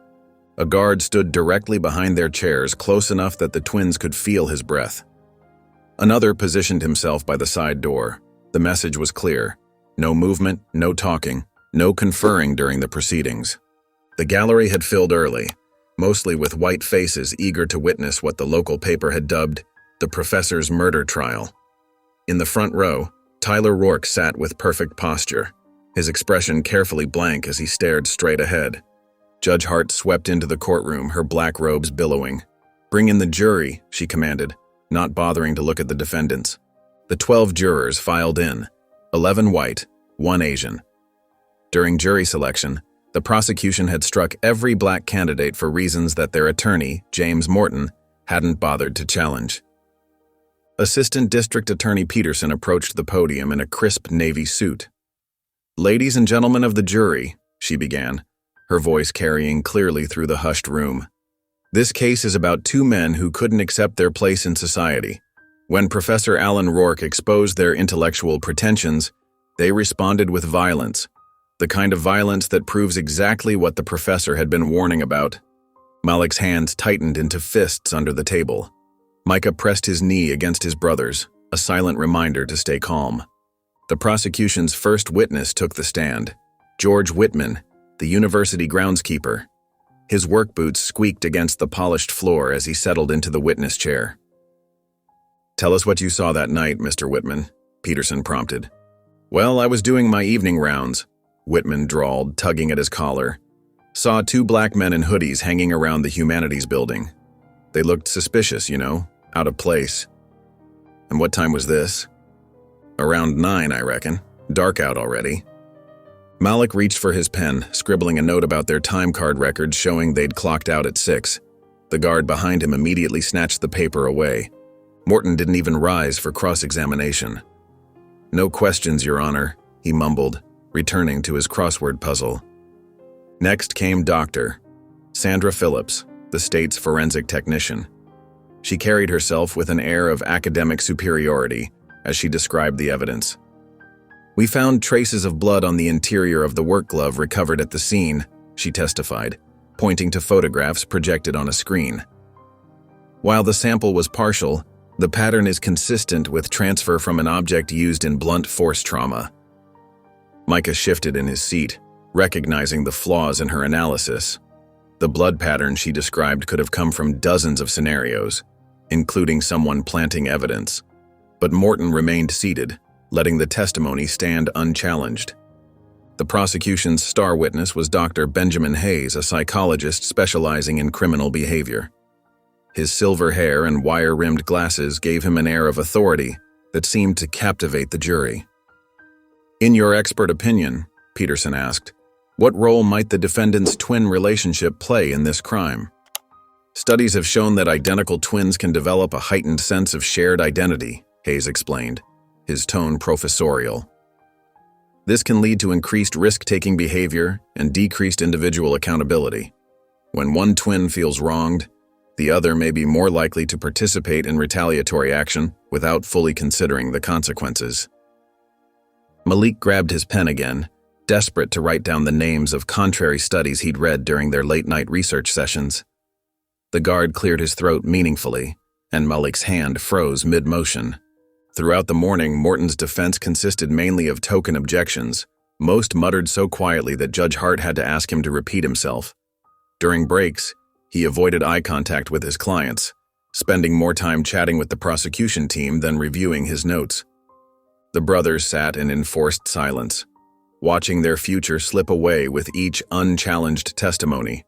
A guard stood directly behind their chairs, close enough that the twins could feel his breath. Another positioned himself by the side door. The message was clear. No movement, no talking, no conferring during the proceedings. The gallery had filled early, mostly with white faces eager to witness what the local paper had dubbed the professor's murder trial. In the front row, Tyler Rourke sat with perfect posture, his expression carefully blank as he stared straight ahead. Judge Hart swept into the courtroom, her black robes billowing. "Bring in the jury," she commanded, not bothering to look at the defendants. The 12 jurors filed in, 11 white, 1 Asian. During jury selection, the prosecution had struck every black candidate for reasons that their attorney, James Morton, hadn't bothered to challenge. Assistant District Attorney Peterson approached the podium in a crisp navy suit. "Ladies and gentlemen of the jury," she began, her voice carrying clearly through the hushed room. "This case is about 2 men who couldn't accept their place in society. When Professor Alan Rourke exposed their intellectual pretensions, they responded with violence, the kind of violence that proves exactly what the professor had been warning about." Malik's hands tightened into fists under the table. Micah pressed his knee against his brother's, a silent reminder to stay calm. The prosecution's first witness took the stand, George Whitman, the university groundskeeper. His work boots squeaked against the polished floor as he settled into the witness chair. "Tell us what you saw that night, Mr. Whitman," Peterson prompted. "Well, I was doing my evening rounds," Whitman drawled, tugging at his collar. "Saw 2 black men in hoodies hanging around the humanities building. They looked suspicious, out of place." "And what time was this?" "Around 9, I reckon. Dark out already." Malik reached for his pen, scribbling a note about their time card records showing they'd clocked out at 6. The guard behind him immediately snatched the paper away. Morton didn't even rise for cross-examination. "No questions, Your Honor," he mumbled, returning to his crossword puzzle. Next came Dr. Sandra Phillips, the state's forensic technician. She carried herself with an air of academic superiority as she described the evidence. "We found traces of blood on the interior of the work glove recovered at the scene," she testified, pointing to photographs projected on a screen. "While the sample was partial, the pattern is consistent with transfer from an object used in blunt force trauma." Micah shifted in his seat, recognizing the flaws in her analysis. The blood pattern she described could have come from dozens of scenarios, including someone planting evidence. But Morton remained seated, letting the testimony stand unchallenged. The prosecution's star witness was Dr. Benjamin Hayes, a psychologist specializing in criminal behavior. His silver hair and wire-rimmed glasses gave him an air of authority that seemed to captivate the jury. "In your expert opinion," Peterson asked, "what role might the defendant's twin relationship play in this crime?" "Studies have shown that identical twins can develop a heightened sense of shared identity," Hayes explained, his tone professorial. "This can lead to increased risk-taking behavior and decreased individual accountability. When one twin feels wronged, the other may be more likely to participate in retaliatory action without fully considering the consequences." Malik grabbed his pen again, desperate to write down the names of contrary studies he'd read during their late-night research sessions. The guard cleared his throat meaningfully, and Malik's hand froze mid-motion. Throughout the morning, Morton's defense consisted mainly of token objections, most muttered so quietly that Judge Hart had to ask him to repeat himself. During breaks, he avoided eye contact with his clients, spending more time chatting with the prosecution team than reviewing his notes. The brothers sat in enforced silence, watching their future slip away with each unchallenged testimony.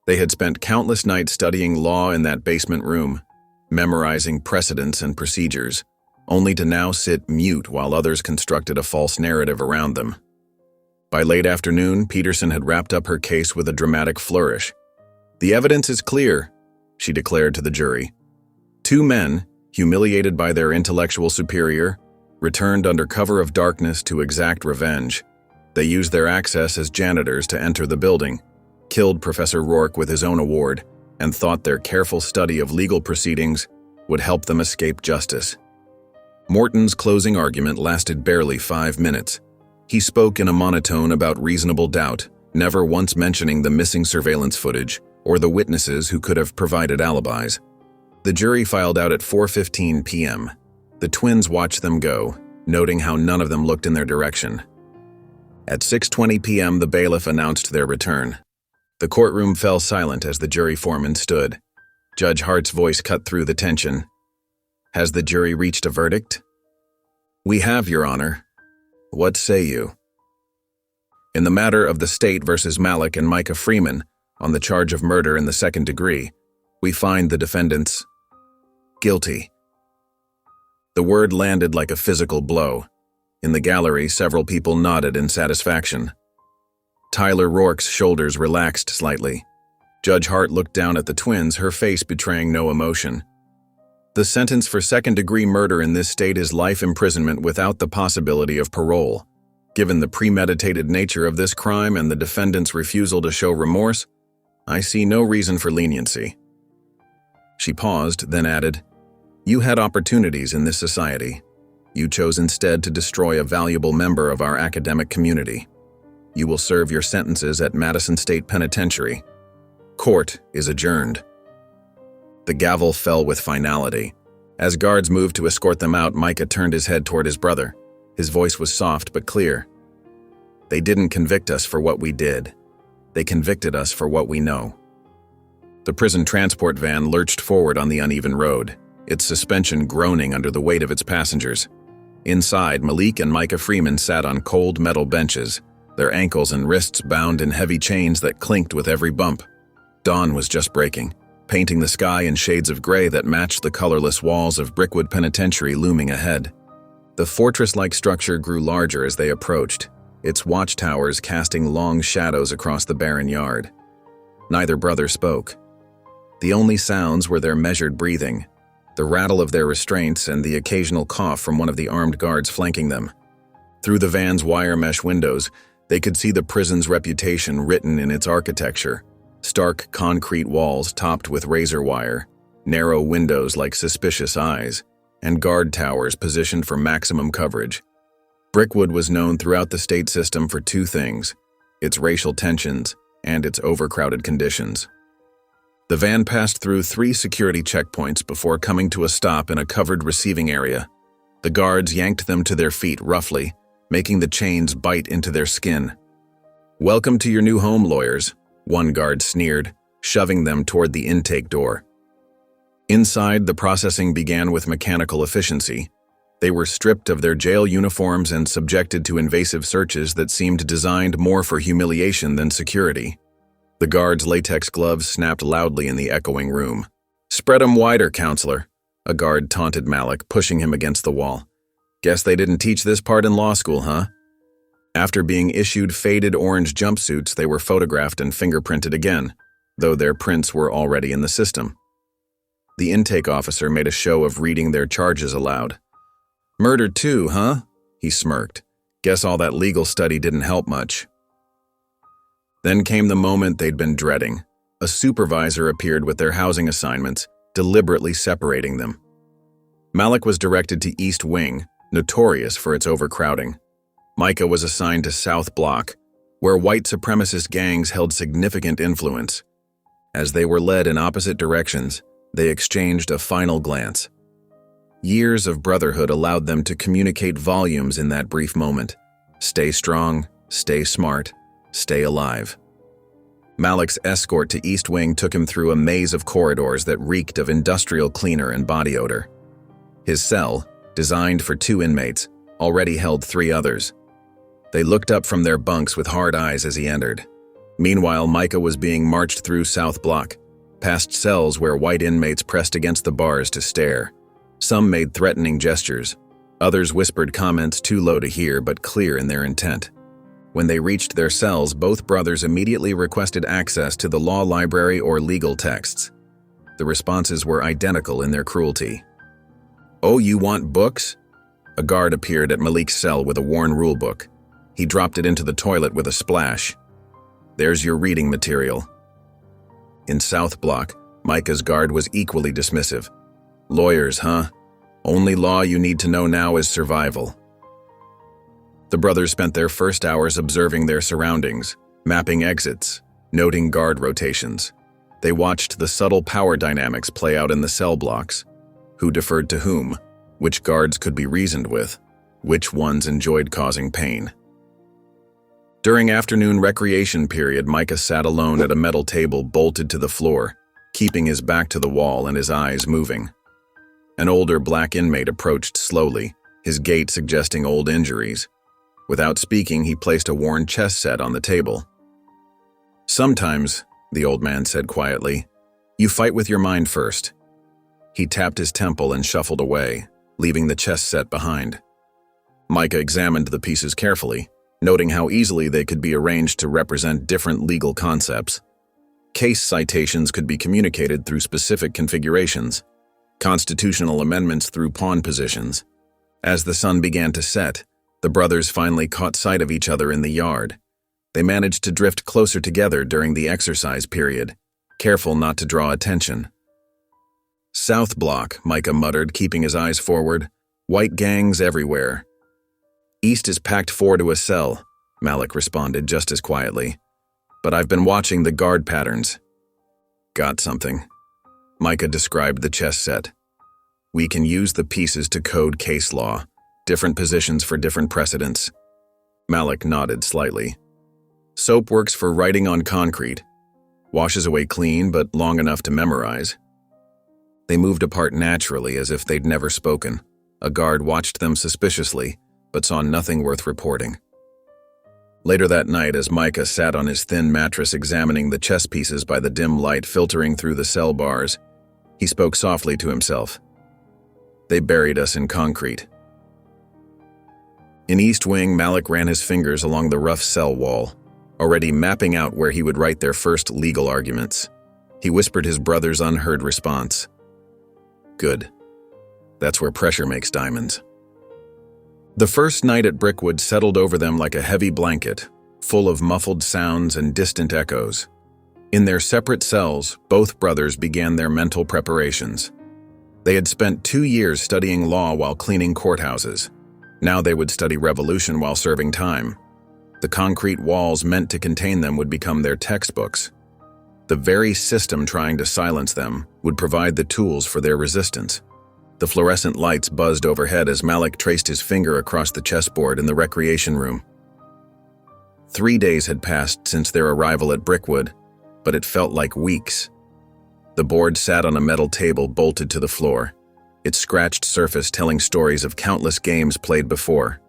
They had spent countless nights studying law in that basement room, memorizing precedents and procedures, only to now sit mute while others constructed a false narrative around them. By late afternoon, Peterson had wrapped up her case with a dramatic flourish. "The evidence is clear," she declared to the jury. 2 men, humiliated by their intellectual superior, returned under cover of darkness to exact revenge. They used their access as janitors to enter the building, killed Professor Rourke with his own award, and thought their careful study of legal proceedings would help them escape justice. Morton's closing argument lasted barely 5 minutes. He spoke in a monotone about reasonable doubt, never once mentioning the missing surveillance footage, or the witnesses who could have provided alibis. The jury filed out at 4:15 p.m. The twins watched them go, noting how none of them looked in their direction. At 6:20 p.m., the bailiff announced their return. The courtroom fell silent as the jury foreman stood. Judge Hart's voice cut through the tension. "Has the jury reached a verdict?" "We have, Your Honor." "What say you?" "In the matter of the state versus Malik and Micah Freeman, on the charge of murder in the second degree, we find the defendants guilty." The word landed like a physical blow. In the gallery, several people nodded in satisfaction. Tyler Rourke's shoulders relaxed slightly. Judge Hart looked down at the twins, her face betraying no emotion. "The sentence for second-degree murder in this state is life imprisonment without the possibility of parole. Given the premeditated nature of this crime and the defendant's refusal to show remorse, I see no reason for leniency." She paused, then added, "You had opportunities in this society. You chose instead to destroy a valuable member of our academic community. You will serve your sentences at Madison State Penitentiary. Court is adjourned." The gavel fell with finality. As guards moved to escort them out, Micah turned his head toward his brother. His voice was soft but clear. "They didn't convict us for what we did. They convicted us for what we know." The prison transport van lurched forward on the uneven road, its suspension groaning under the weight of its passengers. Inside, Malik and Micah Freeman sat on cold metal benches, their ankles and wrists bound in heavy chains that clinked with every bump. Dawn was just breaking, painting the sky in shades of gray that matched the colorless walls of Brickwood Penitentiary looming ahead. The fortress-like structure grew larger as they approached, its watchtowers casting long shadows across the barren yard. Neither brother spoke. The only sounds were their measured breathing, the rattle of their restraints, and the occasional cough from one of the armed guards flanking them. Through the van's wire mesh windows, they could see the prison's reputation written in its architecture: stark concrete walls topped with razor wire, narrow windows like suspicious eyes, and guard towers positioned for maximum coverage. Brickwood was known throughout the state system for two things: its racial tensions and its overcrowded conditions. The van passed through 3 security checkpoints before coming to a stop in a covered receiving area. The guards yanked them to their feet roughly, making the chains bite into their skin. "Welcome to your new home, lawyers," one guard sneered, shoving them toward the intake door. Inside, the processing began with mechanical efficiency. They were stripped of their jail uniforms and subjected to invasive searches that seemed designed more for humiliation than security. The guards' latex gloves snapped loudly in the echoing room. "Spread 'em wider, counselor," a guard taunted Malik, pushing him against the wall. "Guess they didn't teach this part in law school, huh?" After being issued faded orange jumpsuits, they were photographed and fingerprinted again, though their prints were already in the system. The intake officer made a show of reading their charges aloud. "Murder too, huh?" he smirked. "Guess all that legal study didn't help much." Then came the moment they'd been dreading. A supervisor appeared with their housing assignments, deliberately separating them. Malik was directed to East Wing, notorious for its overcrowding. Micah was assigned to South Block, where white supremacist gangs held significant influence. As they were led in opposite directions, they exchanged a final glance. Years of brotherhood allowed them to communicate volumes in that brief moment. Stay strong, stay smart, stay alive. Malik's escort to East Wing took him through a maze of corridors that reeked of industrial cleaner and body odor. His cell, designed for 2 inmates, already held 3 others. They looked up from their bunks with hard eyes as he entered. Meanwhile, Micah was being marched through South Block, past cells where white inmates pressed against the bars to stare. Some made threatening gestures. Others whispered comments too low to hear but clear in their intent. When they reached their cells, both brothers immediately requested access to the law library or legal texts. The responses were identical in their cruelty. "Oh, you want books?" A guard appeared at Malik's cell with a worn rulebook. He dropped it into the toilet with a splash. "There's your reading material." In South Block, Micah's guard was equally dismissive. "Lawyers, huh? Only law you need to know now is survival." The brothers spent their first hours observing their surroundings, mapping exits, noting guard rotations. They watched the subtle power dynamics play out in the cell blocks. Who deferred to whom? Which guards could be reasoned with? Which ones enjoyed causing pain? During afternoon recreation period, Micah sat alone at a metal table bolted to the floor, keeping his back to the wall and his eyes moving. An older black inmate approached slowly, his gait suggesting old injuries. Without speaking, he placed a worn chess set on the table. "Sometimes," the old man said quietly, "you fight with your mind first." He tapped his temple and shuffled away, leaving the chess set behind. Micah examined the pieces carefully, noting how easily they could be arranged to represent different legal concepts. Case citations could be communicated through specific configurations, constitutional amendments through pawn positions. As the sun began to set, the brothers finally caught sight of each other in the yard. They managed to drift closer together during the exercise period, careful not to draw attention. "South Block," Micah muttered, keeping his eyes forward. "White gangs everywhere." "East is packed 4 to a cell," Malik responded just as quietly. "But I've been watching the guard patterns." "Got something." Micah described the chess set. "We can use the pieces to code case law, different positions for different precedents." Malik nodded slightly. "Soap works for writing on concrete. Washes away clean, but long enough to memorize." They moved apart naturally as if they'd never spoken. A guard watched them suspiciously, but saw nothing worth reporting. Later that night, as Micah sat on his thin mattress examining the chess pieces by the dim light filtering through the cell bars, he spoke softly to himself. "They buried us in concrete." In East Wing, Malik ran his fingers along the rough cell wall, already mapping out where he would write their first legal arguments. He whispered his brother's unheard response. "Good. That's where pressure makes diamonds." The first night at Brickwood settled over them like a heavy blanket, full of muffled sounds and distant echoes. In their separate cells, both brothers began their mental preparations. They had spent 2 years studying law while cleaning courthouses. Now they would study revolution while serving time. The concrete walls meant to contain them would become their textbooks. The very system trying to silence them would provide the tools for their resistance. The fluorescent lights buzzed overhead as Malik traced his finger across the chessboard in the recreation room. 3 days had passed since their arrival at Brickwood, but it felt like weeks. The board sat on a metal table bolted to the floor, its scratched surface telling stories of countless games played before.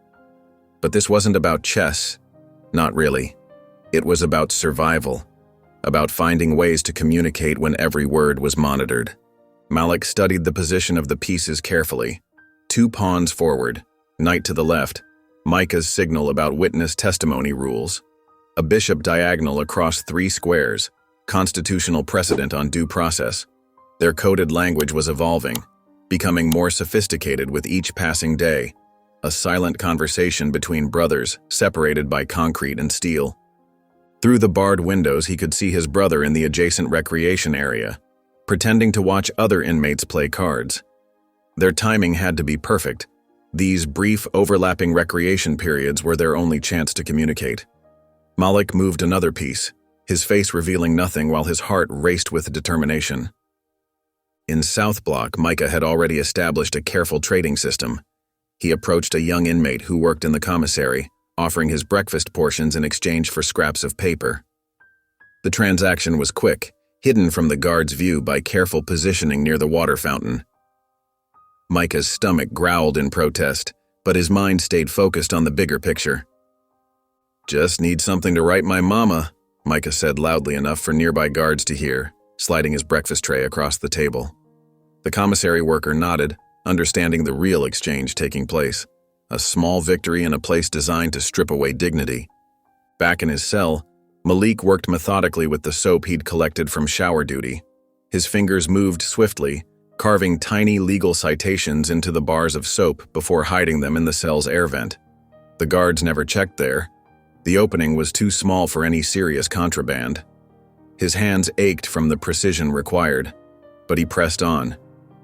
But this wasn't about chess. Not really. It was about survival, about finding ways to communicate when every word was monitored. Malik studied the position of the pieces carefully. 2 pawns forward, knight to the left, Micah's signal about witness testimony rules, a bishop diagonal across 3 squares, constitutional precedent on due process. Their coded language was evolving, becoming more sophisticated with each passing day, a silent conversation between brothers separated by concrete and steel. Through the barred windows, he could see his brother in the adjacent recreation area, pretending to watch other inmates play cards. Their timing had to be perfect. These brief, overlapping recreation periods were their only chance to communicate. Malik moved another piece, his face revealing nothing while his heart raced with determination. In South Block, Micah had already established a careful trading system. He approached a young inmate who worked in the commissary, offering his breakfast portions in exchange for scraps of paper. The transaction was quick, hidden from the guard's view by careful positioning near the water fountain. Micah's stomach growled in protest, but his mind stayed focused on the bigger picture. "Just need something to write my mama," Micah said loudly enough for nearby guards to hear, sliding his breakfast tray across the table. The commissary worker nodded, understanding the real exchange taking place, a small victory in a place designed to strip away dignity. Back in his cell, Malik worked methodically with the soap he'd collected from shower duty. His fingers moved swiftly, carving tiny legal citations into the bars of soap before hiding them in the cell's air vent. The guards never checked there. The opening was too small for any serious contraband. His hands ached from the precision required, but he pressed on,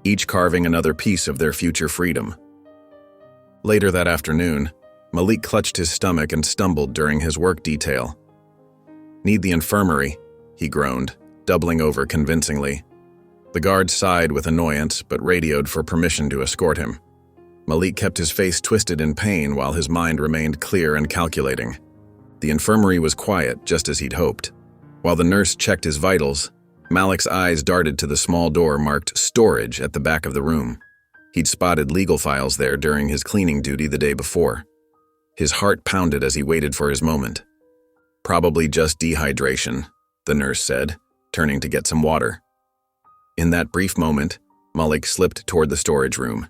each carving another piece of their future freedom. Later that afternoon, Malik clutched his stomach and stumbled during his work detail. "Need the infirmary," he groaned, doubling over convincingly. The guard sighed with annoyance, but radioed for permission to escort him. Malik kept his face twisted in pain while his mind remained clear and calculating. The infirmary was quiet, just as he'd hoped. While the nurse checked his vitals, Malik's eyes darted to the small door marked "Storage" at the back of the room. He'd spotted legal files there during his cleaning duty the day before. His heart pounded as he waited for his moment. "Probably just dehydration," the nurse said, turning to get some water. In that brief moment, Malik slipped toward the storage room.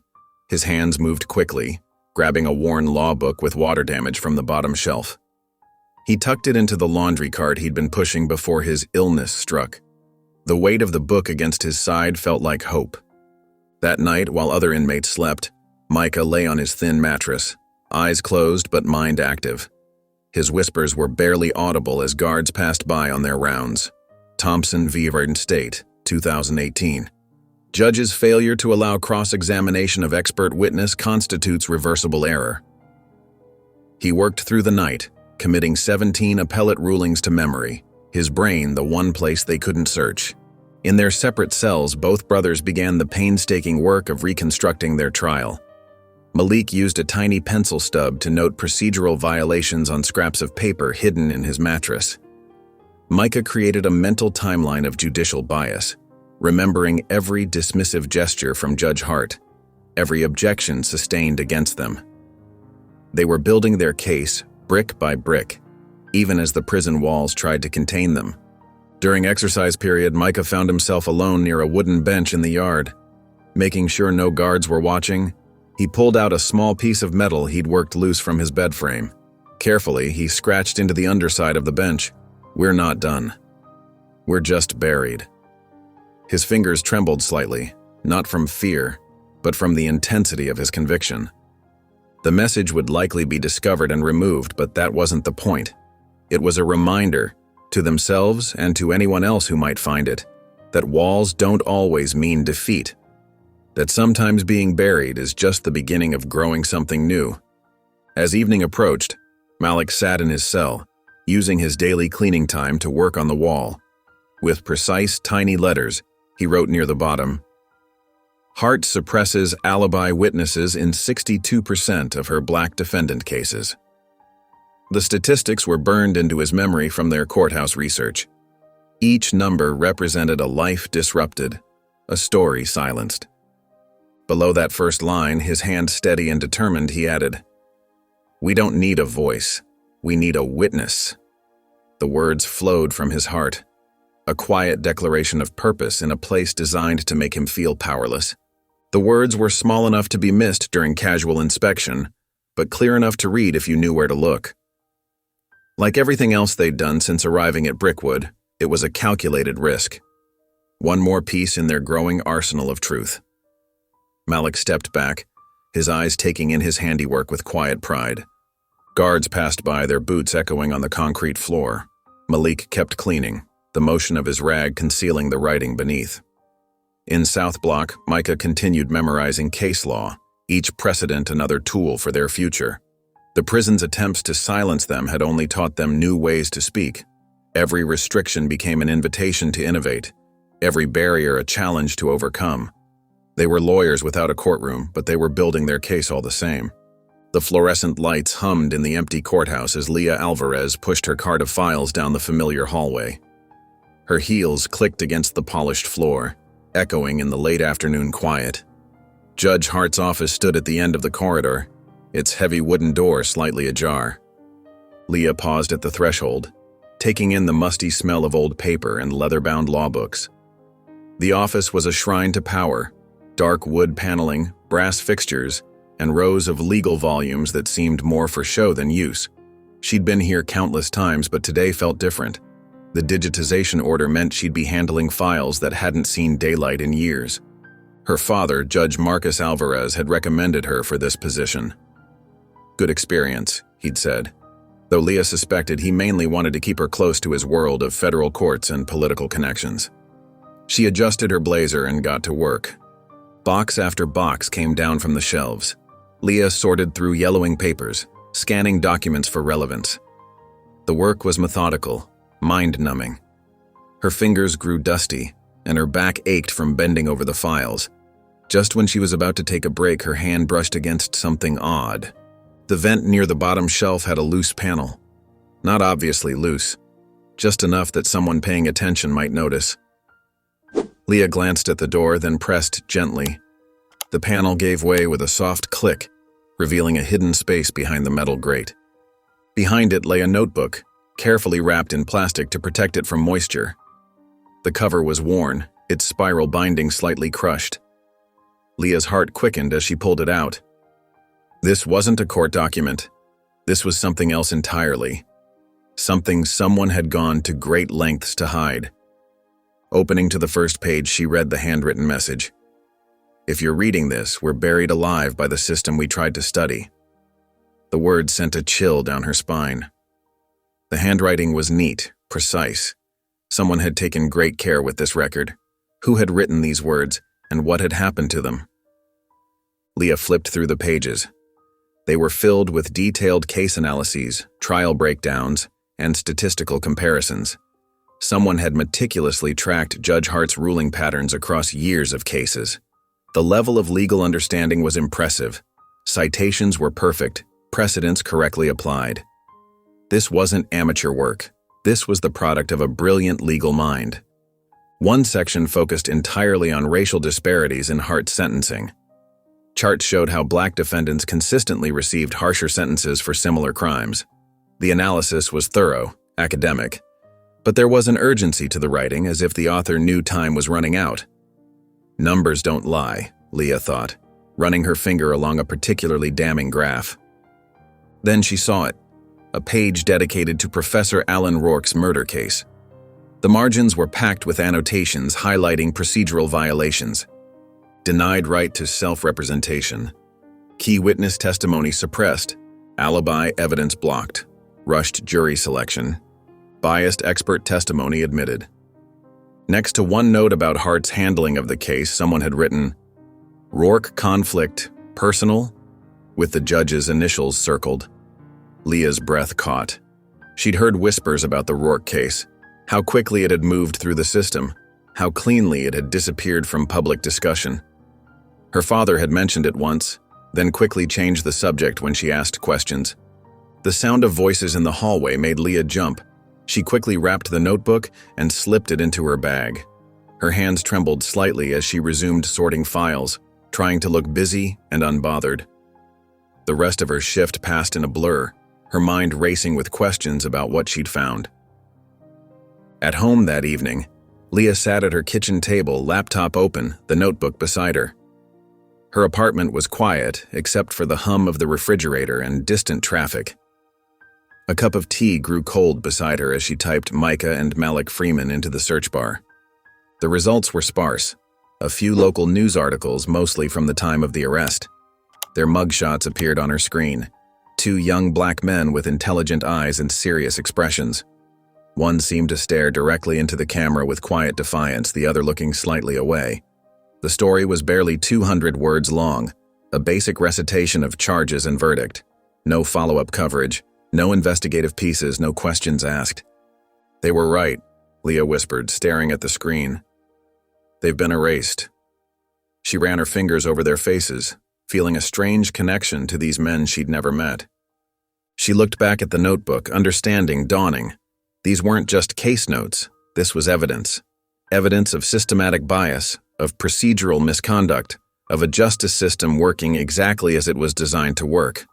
His hands moved quickly, grabbing a worn law book with water damage from the bottom shelf. He tucked it into the laundry cart he'd been pushing before his illness struck. The weight of the book against his side felt like hope. That night, while other inmates slept, Micah lay on his thin mattress, eyes closed but mind active. His whispers were barely audible as guards passed by on their rounds. Thompson v. Verdant State, 2018. Judge's failure to allow cross-examination of expert witness constitutes reversible error. He worked through the night, committing 17 appellate rulings to memory, his brain the one place they couldn't search. In their separate cells, both brothers began the painstaking work of reconstructing their trial. Malik used a tiny pencil stub to note procedural violations on scraps of paper hidden in his mattress. Micah created a mental timeline of judicial bias, remembering every dismissive gesture from Judge Hart, every objection sustained against them. They were building their case brick by brick, even as the prison walls tried to contain them. During exercise period, Micah found himself alone near a wooden bench in the yard. Making sure no guards were watching, he pulled out a small piece of metal he'd worked loose from his bed frame. Carefully, he scratched into the underside of the bench. "We're not done. We're just buried." His fingers trembled slightly, not from fear, but from the intensity of his conviction. The message would likely be discovered and removed, but that wasn't the point. It was a reminder, to themselves and to anyone else who might find it, that walls don't always mean defeat. That sometimes being buried is just the beginning of growing something new. As evening approached, Malik sat in his cell, using his daily cleaning time to work on the wall. With precise, tiny letters, he wrote near the bottom, "Hart suppresses alibi witnesses in 62% of her black defendant cases." The statistics were burned into his memory from their courthouse research. Each number represented a life disrupted, a story silenced. Below that first line, his hand steady and determined, he added, "We don't need a voice, we need a witness." The words flowed from his heart, a quiet declaration of purpose in a place designed to make him feel powerless. The words were small enough to be missed during casual inspection, but clear enough to read if you knew where to look. Like everything else they'd done since arriving at Brickwood, it was a calculated risk. One more piece in their growing arsenal of truth. Malik stepped back, his eyes taking in his handiwork with quiet pride. Guards passed by, their boots echoing on the concrete floor. Malik kept cleaning, the motion of his rag concealing the writing beneath. In South Block, Micah continued memorizing case law, each precedent another tool for their future. The prison's attempts to silence them had only taught them new ways to speak. Every restriction became an invitation to innovate, every barrier a challenge to overcome. They were lawyers without a courtroom, but they were building their case all the same. The fluorescent lights hummed in the empty courthouse as Leah Alvarez pushed her cart of files down the familiar hallway. Her heels clicked against the polished floor, echoing in the late afternoon quiet. Judge Hart's office stood at the end of the corridor, its heavy wooden door slightly ajar. Leah paused at the threshold, taking in the musty smell of old paper and leather-bound law books. The office was a shrine to power, dark wood paneling, brass fixtures, and rows of legal volumes that seemed more for show than use. She'd been here countless times, but today felt different. The digitization order meant she'd be handling files that hadn't seen daylight in years. Her father, Judge Marcus Alvarez, had recommended her for this position. "Good experience," he'd said, though Leah suspected he mainly wanted to keep her close to his world of federal courts and political connections. She adjusted her blazer and got to work. Box after box came down from the shelves. Leah sorted through yellowing papers, scanning documents for relevance. The work was methodical, mind-numbing. Her fingers grew dusty, and her back ached from bending over the files. Just when she was about to take a break, her hand brushed against something odd. The vent near the bottom shelf had a loose panel. Not obviously loose, just enough that someone paying attention might notice. Leah glanced at the door, then pressed gently. The panel gave way with a soft click, revealing a hidden space behind the metal grate. Behind it lay a notebook, carefully wrapped in plastic to protect it from moisture. The cover was worn, its spiral binding slightly crushed. Leah's heart quickened as she pulled it out. This wasn't a court document. This was something else entirely. Something someone had gone to great lengths to hide. Opening to the first page, she read the handwritten message. "If you're reading this, we're buried alive by the system we tried to study." The words sent a chill down her spine. The handwriting was neat, precise. Someone had taken great care with this record. Who had written these words, and what had happened to them? Leah flipped through the pages. They were filled with detailed case analyses, trial breakdowns, and statistical comparisons. Someone had meticulously tracked Judge Hart's ruling patterns across years of cases. The level of legal understanding was impressive. Citations were perfect, precedents correctly applied. This wasn't amateur work. This was the product of a brilliant legal mind. One section focused entirely on racial disparities in Hart's sentencing. Charts showed how black defendants consistently received harsher sentences for similar crimes. The analysis was thorough, academic, but there was an urgency to the writing, as if the author knew time was running out. Numbers don't lie, Leah thought, running her finger along a particularly damning graph. Then she saw it, a page dedicated to Professor Alan Rourke's murder case. The margins were packed with annotations highlighting procedural violations. Denied right to self-representation. Key witness testimony suppressed. Alibi evidence blocked. Rushed jury selection. Biased expert testimony admitted. Next to one note about Hart's handling of the case, someone had written, "Rourke conflict, personal?" with the judge's initials circled. Leah's breath caught. She'd heard whispers about the Rourke case, how quickly it had moved through the system, how cleanly it had disappeared from public discussion. Her father had mentioned it once, then quickly changed the subject when she asked questions. The sound of voices in the hallway made Leah jump. She quickly wrapped the notebook and slipped it into her bag. Her hands trembled slightly as she resumed sorting files, trying to look busy and unbothered. The rest of her shift passed in a blur, her mind racing with questions about what she'd found. At home that evening, Leah sat at her kitchen table, laptop open, the notebook beside her. Her apartment was quiet, except for the hum of the refrigerator and distant traffic. A cup of tea grew cold beside her as she typed Micah and Malik Freeman into the search bar. The results were sparse. A few local news articles, mostly from the time of the arrest. Their mugshots appeared on her screen. Two young black men with intelligent eyes and serious expressions. One seemed to stare directly into the camera with quiet defiance, the other looking slightly away. The story was barely 200 words long, a basic recitation of charges and verdict. No follow-up coverage, no investigative pieces, no questions asked. "They were right," Leah whispered, staring at the screen. "They've been erased." She ran her fingers over their faces, feeling a strange connection to these men she'd never met. She looked back at the notebook, understanding dawning. These weren't just case notes, this was evidence. Evidence of systematic bias, of procedural misconduct, of a justice system working exactly as it was designed to work.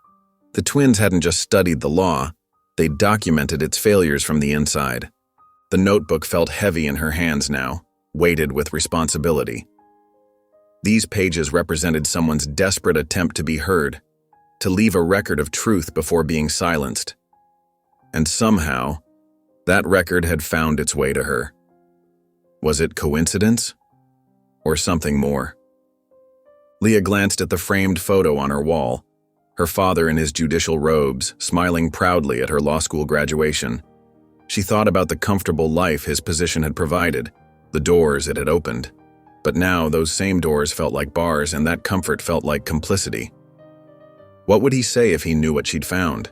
The twins hadn't just studied the law, they documented its failures from the inside. The notebook felt heavy in her hands now, weighted with responsibility. These pages represented someone's desperate attempt to be heard, to leave a record of truth before being silenced. And somehow, that record had found its way to her. Was it coincidence? Or something more? Leah glanced at the framed photo on her wall, her father in his judicial robes, smiling proudly at her law school graduation. She thought about the comfortable life his position had provided, the doors it had opened. But now those same doors felt like bars, and that comfort felt like complicity. What would he say if he knew what she'd found?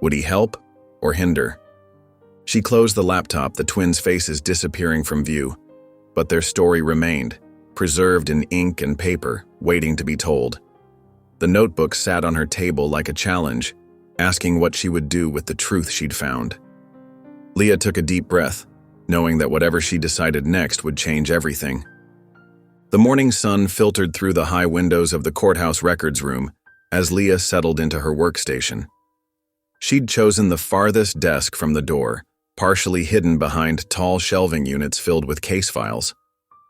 Would he help or hinder? She closed the laptop, the twins' faces disappearing from view, but their story remained, preserved in ink and paper, waiting to be told. The notebook sat on her table like a challenge, asking what she would do with the truth she'd found. Leah took a deep breath, knowing that whatever she decided next would change everything. The morning sun filtered through the high windows of the courthouse records room as Leah settled into her workstation. She'd chosen the farthest desk from the door, partially hidden behind tall shelving units filled with case files.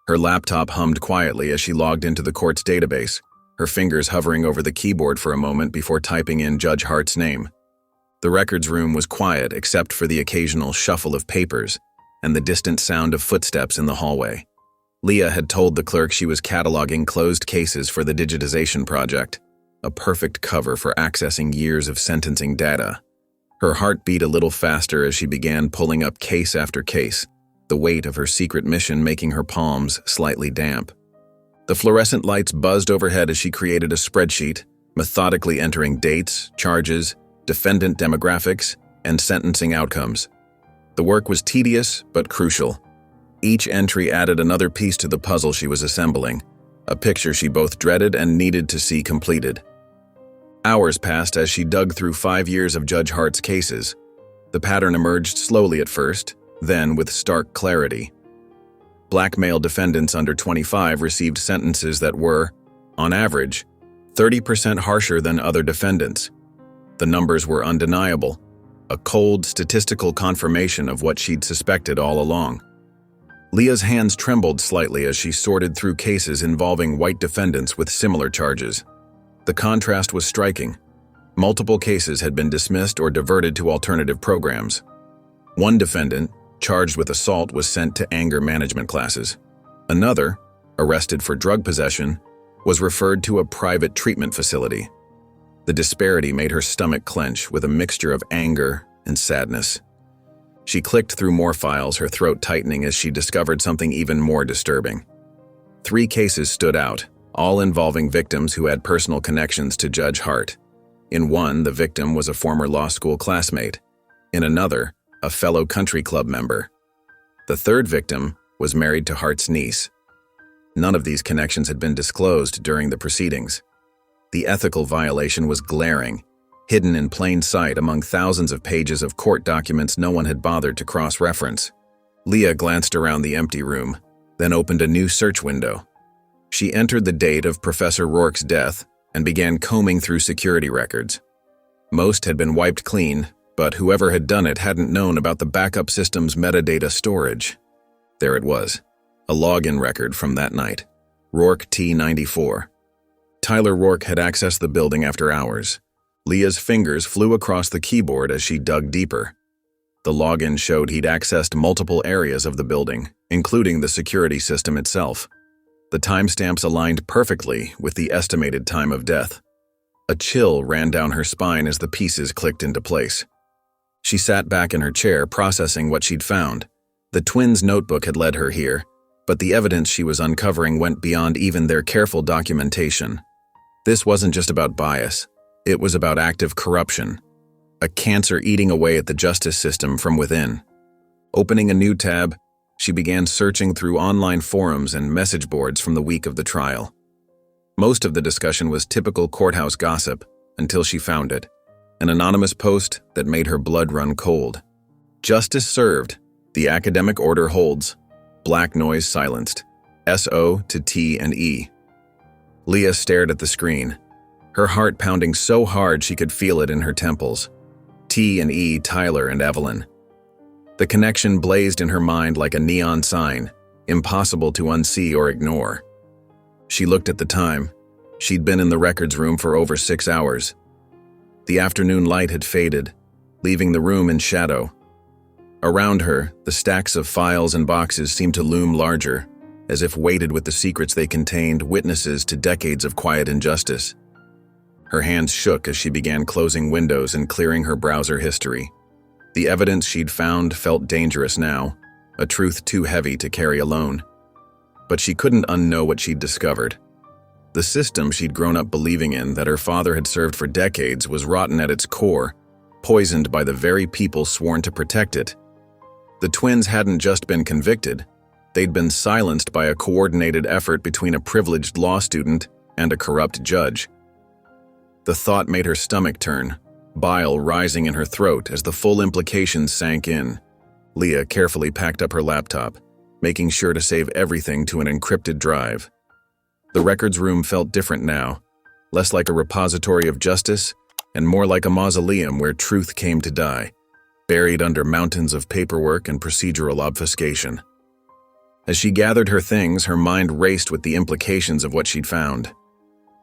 Her laptop hummed quietly as she logged into the court's database, her fingers hovering over the keyboard for a moment before typing in Judge Hart's name. The records room was quiet except for the occasional shuffle of papers and the distant sound of footsteps in the hallway. Leah had told the clerk she was cataloging closed cases for the digitization project, a perfect cover for accessing years of sentencing data. Her heart beat a little faster as she began pulling up case after case, the weight of her secret mission making her palms slightly damp. The fluorescent lights buzzed overhead as she created a spreadsheet, methodically entering dates, charges, defendant demographics, and sentencing outcomes. The work was tedious but crucial. Each entry added another piece to the puzzle she was assembling, a picture she both dreaded and needed to see completed. Hours passed as she dug through 5 years of Judge Hart's cases. The pattern emerged slowly at first, then with stark clarity. Black male defendants under 25 received sentences that were, on average, 30% harsher than other defendants. The numbers were undeniable, a cold statistical confirmation of what she'd suspected all along. Leah's hands trembled slightly as she sorted through cases involving white defendants with similar charges. The contrast was striking. Multiple cases had been dismissed or diverted to alternative programs. One defendant, charged with assault, was sent to anger management classes. Another, arrested for drug possession, was referred to a private treatment facility. The disparity made her stomach clench with a mixture of anger and sadness. She clicked through more files, her throat tightening as she discovered something even more disturbing. 3 cases stood out, all involving victims who had personal connections to Judge Hart. In one, the victim was a former law school classmate. In another, a fellow country club member. The third victim was married to Hart's niece. None of these connections had been disclosed during the proceedings. The ethical violation was glaring, hidden in plain sight among thousands of pages of court documents no one had bothered to cross-reference. Leah glanced around the empty room, then opened a new search window. She entered the date of Professor Rourke's death and began combing through security records. Most had been wiped clean, but whoever had done it hadn't known about the backup system's metadata storage. There it was, a login record from that night, Rourke T94. Tyler Rourke had accessed the building after hours. Leah's fingers flew across the keyboard as she dug deeper. The login showed he'd accessed multiple areas of the building, including the security system itself. The timestamps aligned perfectly with the estimated time of death. A chill ran down her spine as the pieces clicked into place. She sat back in her chair, processing what she'd found. The twins' notebook had led her here, but the evidence she was uncovering went beyond even their careful documentation. This wasn't just about bias. It was about active corruption, a cancer eating away at the justice system from within. Opening a new tab, she began searching through online forums and message boards from the week of the trial. Most of the discussion was typical courthouse gossip until she found it, an anonymous post that made her blood run cold. Justice served. The academic order holds. Black noise silenced. SO to T and E. Leah stared at the screen, her heart pounding so hard she could feel it in her temples. T and E, Tyler and Evelyn. The connection blazed in her mind like a neon sign, impossible to unsee or ignore. She looked at the time. She'd been in the records room for over 6 hours. The afternoon light had faded, leaving the room in shadow. Around her, the stacks of files and boxes seemed to loom larger, as if weighted with the secrets they contained, witnesses to decades of quiet injustice. Her hands shook as she began closing windows and clearing her browser history. The evidence she'd found felt dangerous now, a truth too heavy to carry alone. But she couldn't unknow what she'd discovered. The system she'd grown up believing in, that her father had served for decades, was rotten at its core, poisoned by the very people sworn to protect it. The twins hadn't just been convicted, they'd been silenced by a coordinated effort between a privileged law student and a corrupt judge. The thought made her stomach turn, bile rising in her throat as the full implications sank in. Leah carefully packed up her laptop, making sure to save everything to an encrypted drive. The records room felt different now, less like a repository of justice and more like a mausoleum where truth came to die, buried under mountains of paperwork and procedural obfuscation. As she gathered her things, her mind raced with the implications of what she'd found.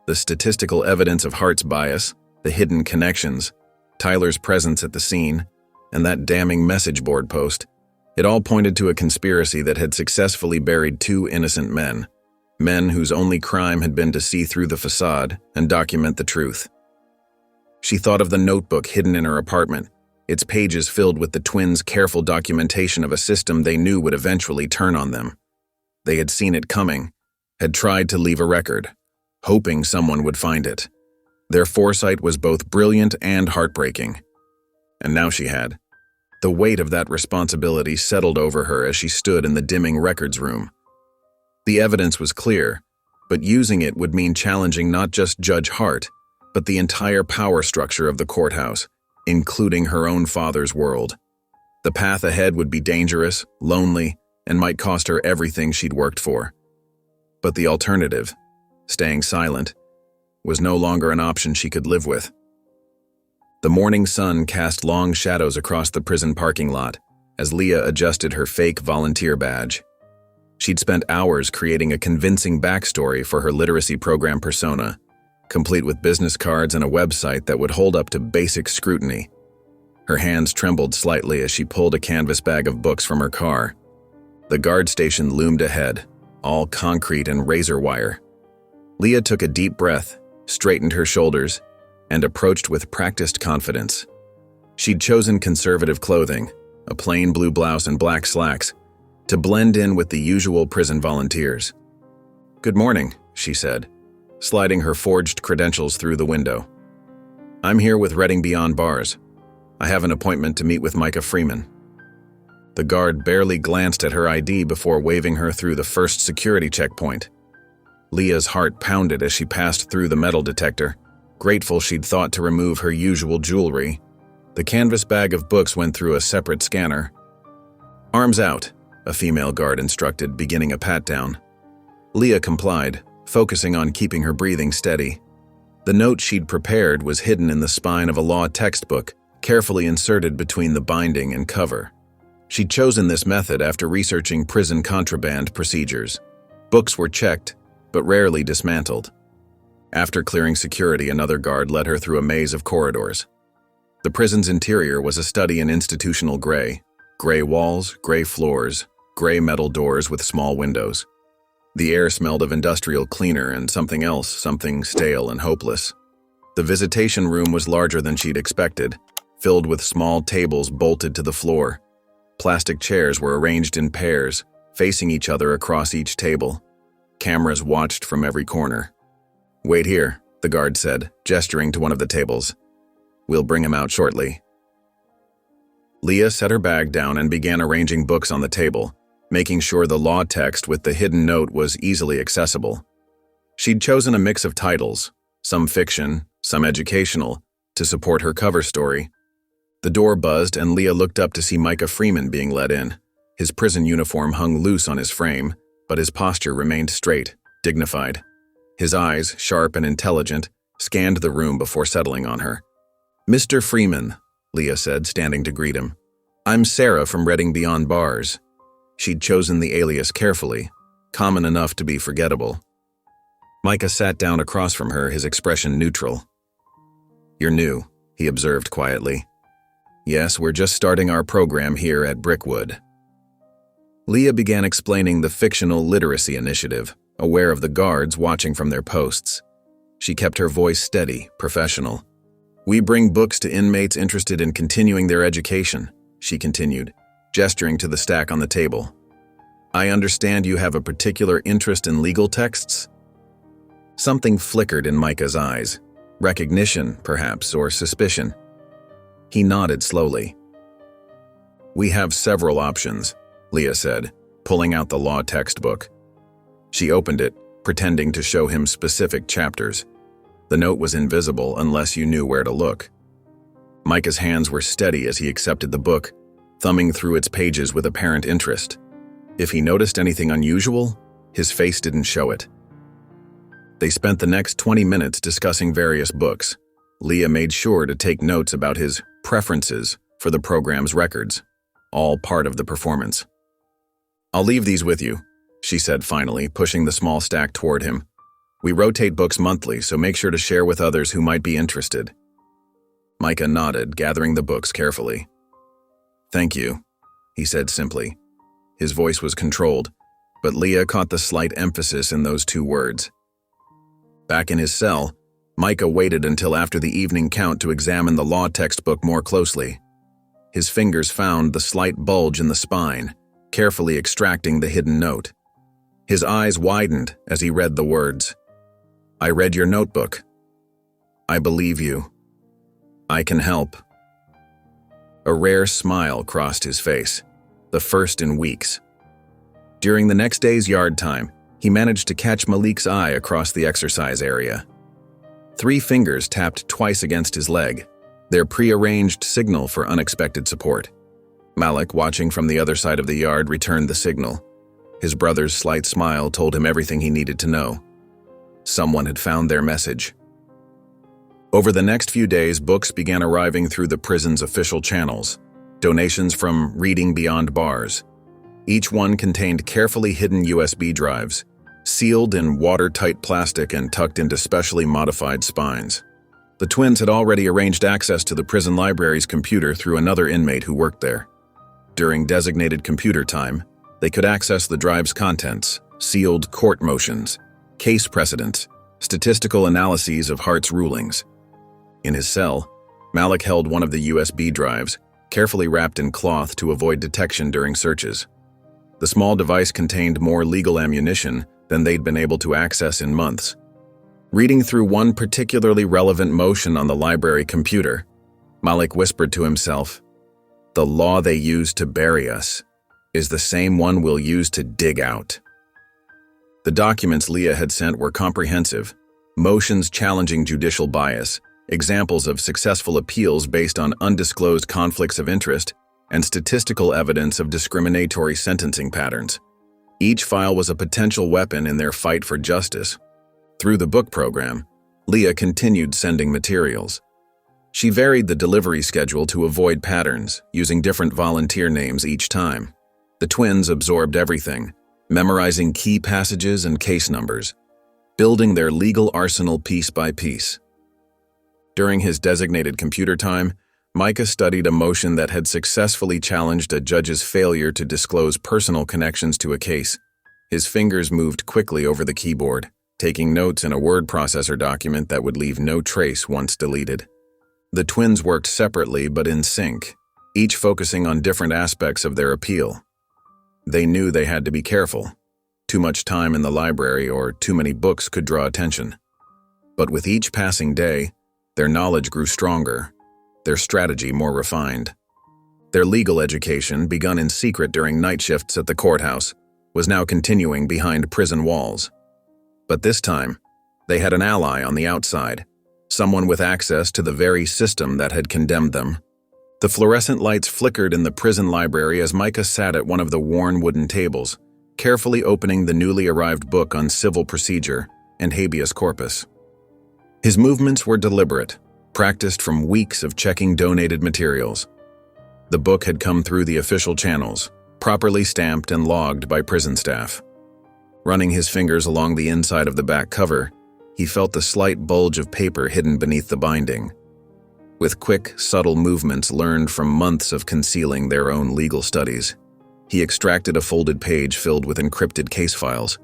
The statistical evidence of Hart's bias, the hidden connections, Tyler's presence at the scene, and that damning message board post, it all pointed to a conspiracy that had successfully buried two innocent men whose only crime had been to see through the facade and document the truth. She thought of the notebook hidden in her apartment, its pages filled with the twins' careful documentation of a system they knew would eventually turn on them. They had seen it coming, had tried to leave a record, hoping someone would find it. Their foresight was both brilliant and heartbreaking. And now she had. The weight of that responsibility settled over her as she stood in the dimming records room. The evidence was clear, but using it would mean challenging not just Judge Hart, but the entire power structure of the courthouse, including her own father's world. The path ahead would be dangerous, lonely, and might cost her everything she'd worked for. But the alternative, staying silent, was no longer an option she could live with. The morning sun cast long shadows across the prison parking lot as Leah adjusted her fake volunteer badge. She'd spent hours creating a convincing backstory for her literacy program persona, complete with business cards and a website that would hold up to basic scrutiny. Her hands trembled slightly as she pulled a canvas bag of books from her car. The guard station loomed ahead, all concrete and razor wire. Leah took a deep breath, straightened her shoulders, and approached with practiced confidence. She'd chosen conservative clothing, a plain blue blouse and black slacks, to blend in with the usual prison volunteers. "Good morning," she said, sliding her forged credentials through the window. "I'm here with Reading Beyond Bars. I have an appointment to meet with Micah Freeman." The guard barely glanced at her ID before waving her through the first security checkpoint. Leah's heart pounded as she passed through the metal detector, grateful she'd thought to remove her usual jewelry. The canvas bag of books went through a separate scanner. "Arms out," a female guard instructed, beginning a pat-down. Leah complied, focusing on keeping her breathing steady. The note she'd prepared was hidden in the spine of a law textbook, carefully inserted between the binding and cover. She'd chosen this method after researching prison contraband procedures. Books were checked, but rarely dismantled. After clearing security, another guard led her through a maze of corridors. The prison's interior was a study in institutional gray. Gray walls, gray floors, gray metal doors with small windows. The air smelled of industrial cleaner and something else, something stale and hopeless. The visitation room was larger than she'd expected, filled with small tables bolted to the floor. Plastic chairs were arranged in pairs, facing each other across each table. Cameras watched from every corner. "Wait here," the guard said, gesturing to one of the tables. "We'll bring him out shortly." Leah set her bag down and began arranging books on the table, making sure the law text with the hidden note was easily accessible. She'd chosen a mix of titles, some fiction, some educational, to support her cover story. The door buzzed and Leah looked up to see Micah Freeman being led in. His prison uniform hung loose on his frame, but his posture remained straight, dignified. His eyes, sharp and intelligent, scanned the room before settling on her. "Mr. Freeman," Leah said, standing to greet him. "I'm Sarah from Reading Beyond Bars." She'd chosen the alias carefully, common enough to be forgettable. Micah sat down across from her, his expression neutral. "You're new," he observed quietly. "Yes, we're just starting our program here at Brickwood." Leah began explaining the fictional literacy initiative, aware of the guards watching from their posts. She kept her voice steady, professional. "We bring books to inmates interested in continuing their education," she continued, gesturing to the stack on the table. "I understand you have a particular interest in legal texts?" Something flickered in Micah's eyes. Recognition, perhaps, or suspicion. He nodded slowly. "We have several options," Leah said, pulling out the law textbook. She opened it, pretending to show him specific chapters. The note was invisible unless you knew where to look. Micah's hands were steady as he accepted the book, thumbing through its pages with apparent interest. If he noticed anything unusual, his face didn't show it. They spent the next 20 minutes discussing various books. Leah made sure to take notes about his preferences for the program's records, all part of the performance. "I'll leave these with you," she said finally, pushing the small stack toward him. "We rotate books monthly, so make sure to share with others who might be interested." Micah nodded, gathering the books carefully. "Thank you," he said simply. His voice was controlled, but Leah caught the slight emphasis in those two words. Back in his cell, Micah waited until after the evening count to examine the law textbook more closely. His fingers found the slight bulge in the spine, carefully extracting the hidden note. His eyes widened as he read the words. "I read your notebook. I believe you. I can help." A rare smile crossed his face, the first in weeks. During the next day's yard time, he managed to catch Malik's eye across the exercise area. 3 fingers tapped twice against his leg, their prearranged signal for unexpected support. Malik, watching from the other side of the yard, returned the signal. His brother's slight smile told him everything he needed to know. Someone had found their message. Over the next few days, books began arriving through the prison's official channels, donations from Reading Beyond Bars. Each one contained carefully hidden USB drives, sealed in watertight plastic and tucked into specially modified spines. The twins had already arranged access to the prison library's computer through another inmate who worked there. During designated computer time, they could access the drive's contents, sealed court motions, case precedents, statistical analyses of Hart's rulings. In his cell, Malik held one of the USB drives, carefully wrapped in cloth to avoid detection during searches. The small device contained more legal ammunition than they'd been able to access in months. Reading through one particularly relevant motion on the library computer, Malik whispered to himself, "The law they use to bury us is the same one we'll use to dig out." The documents Leah had sent were comprehensive, motions challenging judicial bias, examples of successful appeals based on undisclosed conflicts of interest, and statistical evidence of discriminatory sentencing patterns. Each file was a potential weapon in their fight for justice. Through the book program, Leah continued sending materials. She varied the delivery schedule to avoid patterns, using different volunteer names each time. The twins absorbed everything, memorizing key passages and case numbers, building their legal arsenal piece by piece. During his designated computer time, Micah studied a motion that had successfully challenged a judge's failure to disclose personal connections to a case. His fingers moved quickly over the keyboard, taking notes in a word processor document that would leave no trace once deleted. The twins worked separately but in sync, each focusing on different aspects of their appeal. They knew they had to be careful. Too much time in the library or too many books could draw attention. But with each passing day, their knowledge grew stronger, their strategy more refined. Their legal education, begun in secret during night shifts at the courthouse, was now continuing behind prison walls. But this time, they had an ally on the outside, someone with access to the very system that had condemned them. The fluorescent lights flickered in the prison library as Micah sat at one of the worn wooden tables, carefully opening the newly arrived book on civil procedure and habeas corpus. His movements were deliberate, practiced from weeks of checking donated materials. The book had come through the official channels, properly stamped and logged by prison staff. Running his fingers along the inside of the back cover, he felt the slight bulge of paper hidden beneath the binding. With quick, subtle movements learned from months of concealing their own legal studies, he extracted a folded page filled with encrypted case files.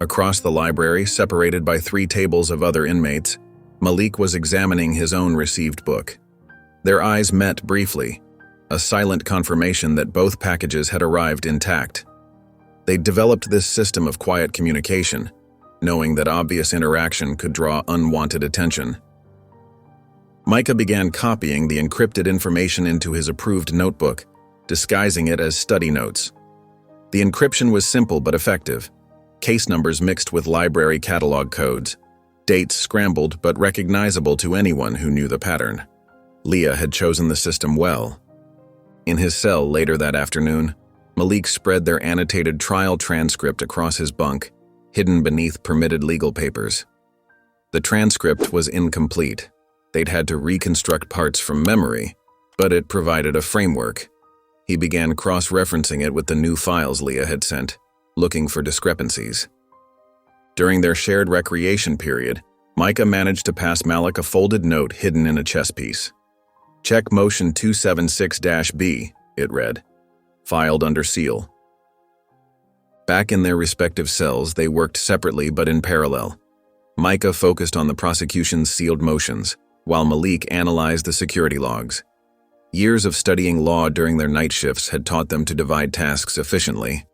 Across the library, separated by 3 tables of other inmates, Malik was examining his own received book. Their eyes met briefly, a silent confirmation that both packages had arrived intact. They developed this system of quiet communication, knowing that obvious interaction could draw unwanted attention. Micah began copying the encrypted information into his approved notebook, disguising it as study notes. The encryption was simple but effective. Case numbers mixed with library catalog codes. Dates scrambled but recognizable to anyone who knew the pattern. Leah had chosen the system well. In his cell later that afternoon, Malik spread their annotated trial transcript across his bunk, hidden beneath permitted legal papers. The transcript was incomplete. They'd had to reconstruct parts from memory, but it provided a framework. He began cross-referencing it with the new files Leah had sent, looking for discrepancies. During their shared recreation period, Micah managed to pass Malik a folded note hidden in a chess piece. "Check motion 276-B, it read, filed under seal. Back in their respective cells, they worked separately but in parallel. Micah focused on the prosecution's sealed motions, while Malik analyzed the security logs. Years of studying law during their night shifts had taught them to divide tasks efficiently.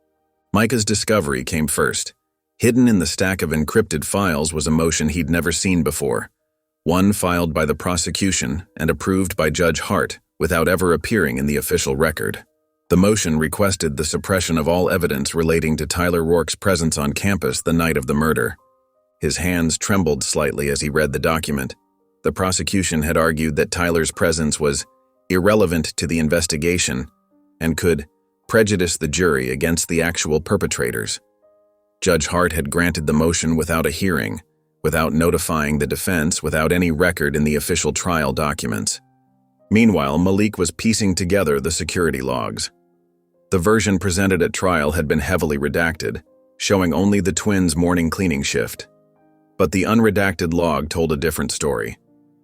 Micah's discovery came first. Hidden in the stack of encrypted files was a motion he'd never seen before, one filed by the prosecution and approved by Judge Hart without ever appearing in the official record. The motion requested the suppression of all evidence relating to Tyler Rourke's presence on campus the night of the murder. His hands trembled slightly as he read the document. The prosecution had argued that Tyler's presence was irrelevant to the investigation and could prejudice the jury against the actual perpetrators. Judge Hart had granted the motion without a hearing, without notifying the defense, without any record in the official trial documents. Meanwhile, Malik was piecing together the security logs. The version presented at trial had been heavily redacted, showing only the twins' morning cleaning shift. But the unredacted log told a different story.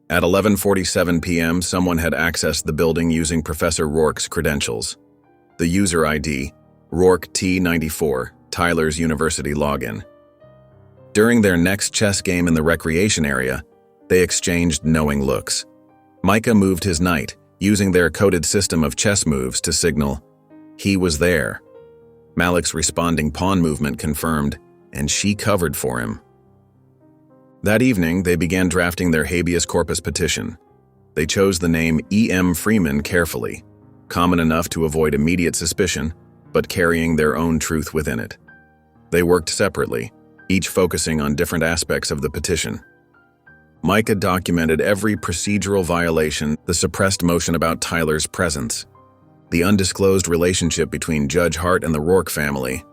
At 11:47 p.m., someone had accessed the building using Professor Rourke's credentials. The user ID, Rourke T94, Tyler's university login. During their next chess game in the recreation area, they exchanged knowing looks. Micah moved his knight, using their coded system of chess moves to signal, he was there. Malik's responding pawn movement confirmed, and she covered for him. That evening, they began drafting their habeas corpus petition. They chose the name E.M. Freeman carefully, common enough to avoid immediate suspicion, but carrying their own truth within it. They worked separately, each focusing on different aspects of the petition. Micah documented every procedural violation, the suppressed motion about Tyler's presence, the undisclosed relationship between Judge Hart and the Rourke family,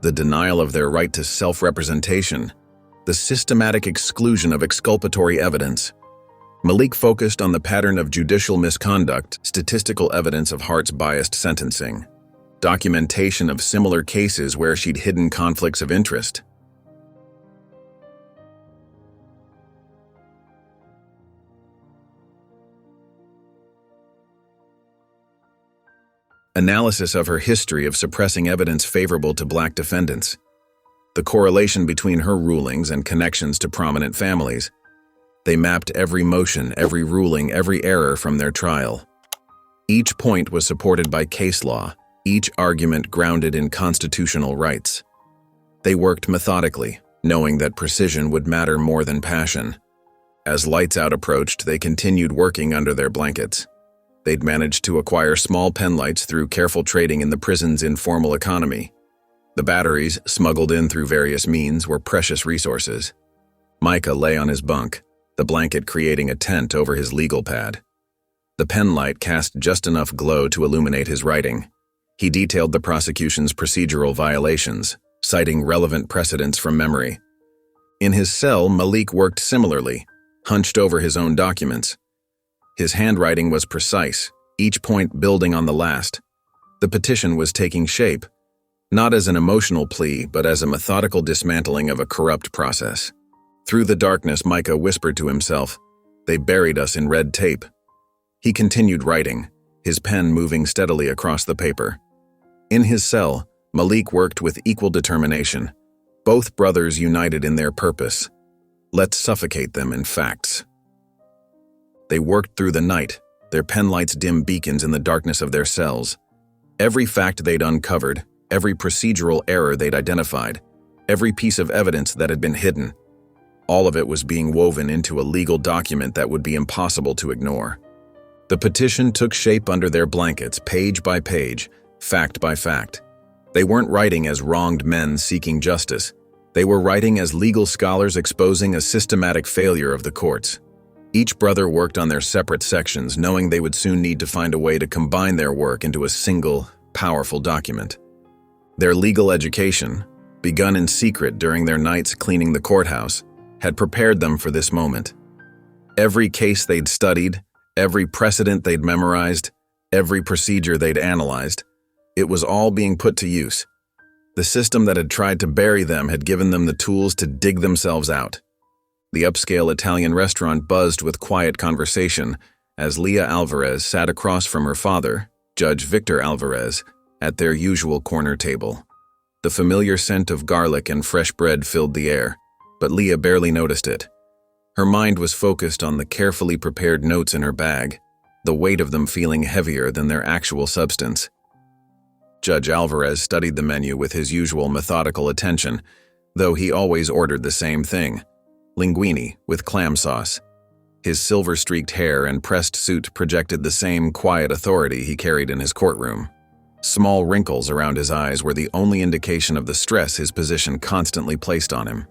the denial of their right to self-representation, the systematic exclusion of exculpatory evidence. Malik focused on the pattern of judicial misconduct, statistical evidence of Hart's biased sentencing, documentation of similar cases where she'd hidden conflicts of interest. Analysis of her history of suppressing evidence favorable to black defendants, the correlation between her rulings and connections to prominent families. They mapped every motion, every ruling, every error from their trial. Each point was supported by case law, each argument grounded in constitutional rights. They worked methodically, knowing that precision would matter more than passion. As lights out approached, they continued working under their blankets. They'd managed to acquire small penlights through careful trading in the prison's informal economy. The batteries, smuggled in through various means, were precious resources. Micah lay on his bunk, the blanket creating a tent over his legal pad. The penlight cast just enough glow to illuminate his writing. He detailed the prosecution's procedural violations, citing relevant precedents from memory. In his cell, Malik worked similarly, hunched over his own documents. His handwriting was precise, each point building on the last. The petition was taking shape, not as an emotional plea, but as a methodical dismantling of a corrupt process. Through the darkness, Micah whispered to himself, "They buried us in red tape." He continued writing, his pen moving steadily across the paper. In his cell, Malik worked with equal determination, both brothers united in their purpose. Let's suffocate them in facts. They worked through the night, their penlights dim beacons in the darkness of their cells. Every fact they'd uncovered, every procedural error they'd identified, every piece of evidence that had been hidden, all of it was being woven into a legal document that would be impossible to ignore. The petition took shape under their blankets, page by page, fact by fact. They weren't writing as wronged men seeking justice. They were writing as legal scholars exposing a systematic failure of the courts. Each brother worked on their separate sections, knowing they would soon need to find a way to combine their work into a single, powerful document. Their legal education, begun in secret during their nights cleaning the courthouse, had prepared them for this moment. Every case they'd studied, every precedent they'd memorized, every procedure they'd analyzed, it was all being put to use. The system that had tried to bury them had given them the tools to dig themselves out. The upscale Italian restaurant buzzed with quiet conversation as Leah Alvarez sat across from her father, Judge Victor Alvarez, at their usual corner table. The familiar scent of garlic and fresh bread filled the air, but Leah barely noticed it. Her mind was focused on the carefully prepared notes in her bag, the weight of them feeling heavier than their actual substance. Judge Alvarez studied the menu with his usual methodical attention, though he always ordered the same thing: linguine with clam sauce. His silver-streaked hair and pressed suit projected the same quiet authority he carried in his courtroom. Small wrinkles around his eyes were the only indication of the stress his position constantly placed on him.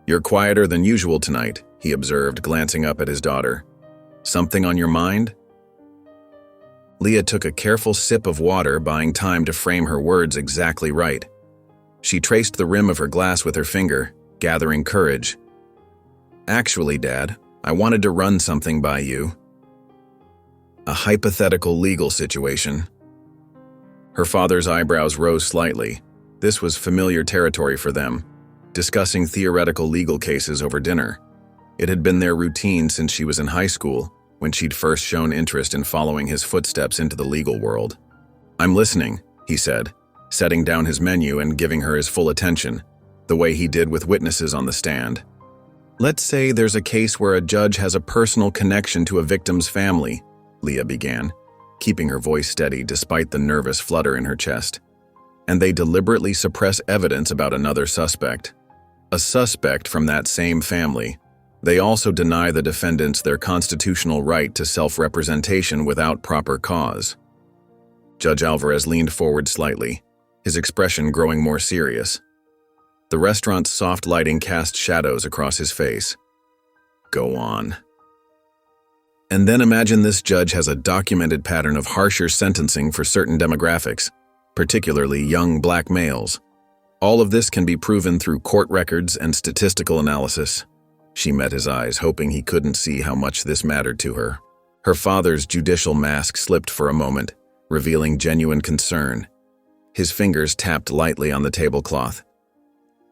"You're quieter than usual tonight," he observed, glancing up at his daughter. "Something on your mind?" Leah took a careful sip of water, buying time to frame her words exactly right. She traced the rim of her glass with her finger, gathering courage. "Actually, Dad, I wanted to run something by you. A hypothetical legal situation." Her father's eyebrows rose slightly. This was familiar territory for them, discussing theoretical legal cases over dinner. It had been their routine since she was in high school, when she'd first shown interest in following his footsteps into the legal world. "I'm listening," he said, setting down his menu and giving her his full attention, the way he did with witnesses on the stand. "Let's say there's a case where a judge has a personal connection to a victim's family," Leah began, keeping her voice steady despite the nervous flutter in her chest. "And they deliberately suppress evidence about another suspect. A suspect from that same family. They also deny the defendants their constitutional right to self-representation without proper cause." Judge Alvarez leaned forward slightly, his expression growing more serious. The restaurant's soft lighting cast shadows across his face. "Go on." "And then imagine this judge has a documented pattern of harsher sentencing for certain demographics, particularly young black males. All of this can be proven through court records and statistical analysis." She met his eyes, hoping he couldn't see how much this mattered to her. Her father's judicial mask slipped for a moment, revealing genuine concern. His fingers tapped lightly on the tablecloth.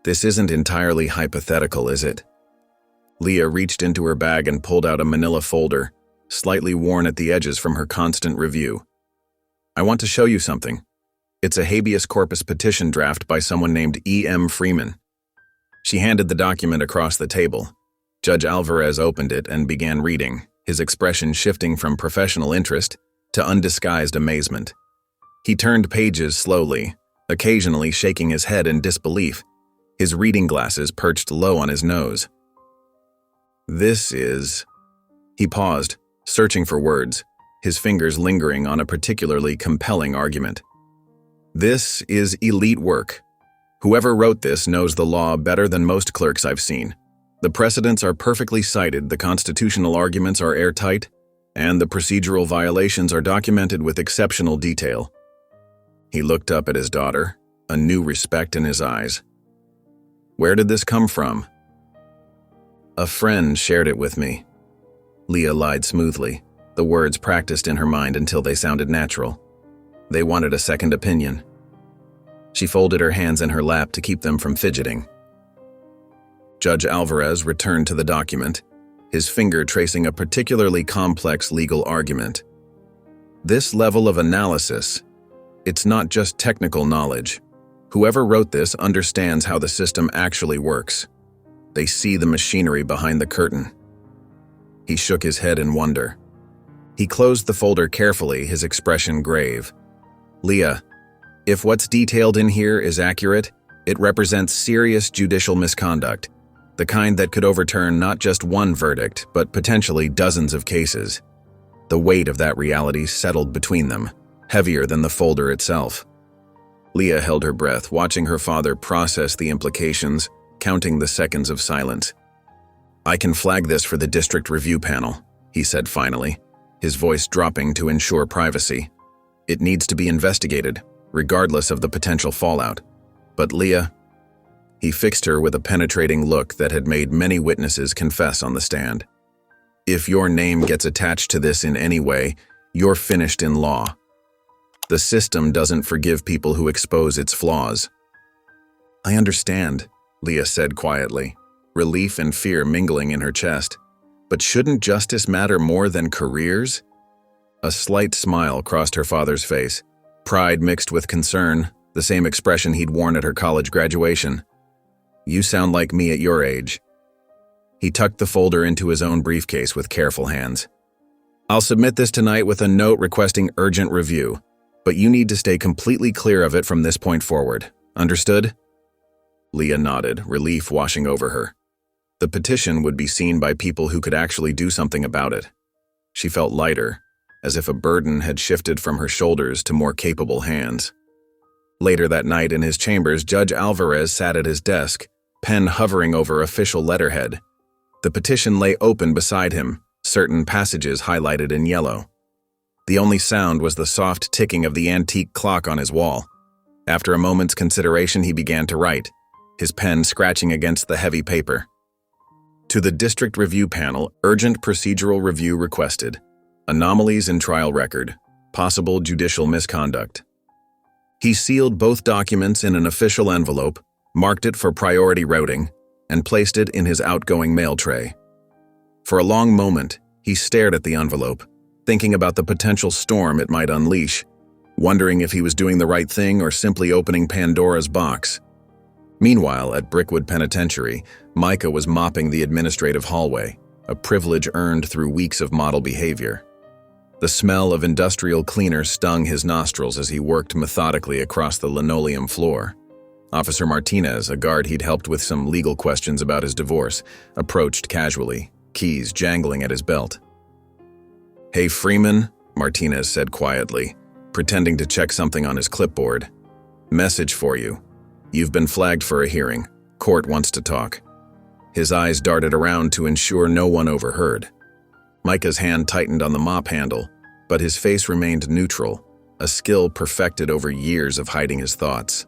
"This isn't entirely hypothetical, is it?" Leah reached into her bag and pulled out a manila folder, slightly worn at the edges from her constant review. "I want to show you something. It's a habeas corpus petition draft by someone named E.M. Freeman." She handed the document across the table. Judge Alvarez opened it and began reading, his expression shifting from professional interest to undisguised amazement. He turned pages slowly, occasionally shaking his head in disbelief, his reading glasses perched low on his nose. "This is..." He paused, searching for words, his fingers lingering on a particularly compelling argument. "This is elite work. Whoever wrote this knows the law better than most clerks I've seen. The precedents are perfectly cited, the constitutional arguments are airtight, and the procedural violations are documented with exceptional detail." He looked up at his daughter, a new respect in his eyes. "Where did this come from?" "A friend shared it with me." Leah lied smoothly, the words practiced in her mind until they sounded natural. "They wanted a second opinion." She folded her hands in her lap to keep them from fidgeting. Judge Alvarez returned to the document, his finger tracing a particularly complex legal argument. "This level of analysis, it's not just technical knowledge. Whoever wrote this understands how the system actually works. They see the machinery behind the curtain." He shook his head in wonder. He closed the folder carefully, his expression grave. "Leah, if what's detailed in here is accurate, it represents serious judicial misconduct, the kind that could overturn not just one verdict, but potentially dozens of cases." The weight of that reality settled between them, heavier than the folder itself. Leah held her breath, watching her father process the implications, counting the seconds of silence. "I can flag this for the district review panel," he said finally, his voice dropping to ensure privacy. "It needs to be investigated, regardless of the potential fallout. But Leah..." He fixed her with a penetrating look that had made many witnesses confess on the stand. "If your name gets attached to this in any way, you're finished in law. The system doesn't forgive people who expose its flaws." "I understand," Leah said quietly, relief and fear mingling in her chest. "But shouldn't justice matter more than careers?" A slight smile crossed her father's face, pride mixed with concern, the same expression he'd worn at her college graduation. "You sound like me at your age." He tucked the folder into his own briefcase with careful hands. "I'll submit this tonight with a note requesting urgent review, but you need to stay completely clear of it from this point forward. Understood?" Leah nodded, relief washing over her. The petition would be seen by people who could actually do something about it. She felt lighter, as if a burden had shifted from her shoulders to more capable hands. Later that night in his chambers, Judge Alvarez sat at his desk, pen hovering over official letterhead. The petition lay open beside him, certain passages highlighted in yellow. The only sound was the soft ticking of the antique clock on his wall. After a moment's consideration, he began to write, his pen scratching against the heavy paper. "To the District Review Panel, urgent procedural review requested. Anomalies in trial record. Possible judicial misconduct." He sealed both documents in an official envelope, marked it for priority routing, and placed it in his outgoing mail tray. For a long moment, he stared at the envelope, thinking about the potential storm it might unleash, wondering if he was doing the right thing or simply opening Pandora's box. Meanwhile, at Brickwood Penitentiary, Micah was mopping the administrative hallway, a privilege earned through weeks of model behavior. The smell of industrial cleaner stung his nostrils as he worked methodically across the linoleum floor. Officer Martinez, a guard he'd helped with some legal questions about his divorce, approached casually, keys jangling at his belt. "Hey, Freeman," Martinez said quietly, pretending to check something on his clipboard. "Message for you. You've been flagged for a hearing. Court wants to talk." His eyes darted around to ensure no one overheard. Micah's hand tightened on the mop handle, but his face remained neutral, a skill perfected over years of hiding his thoughts.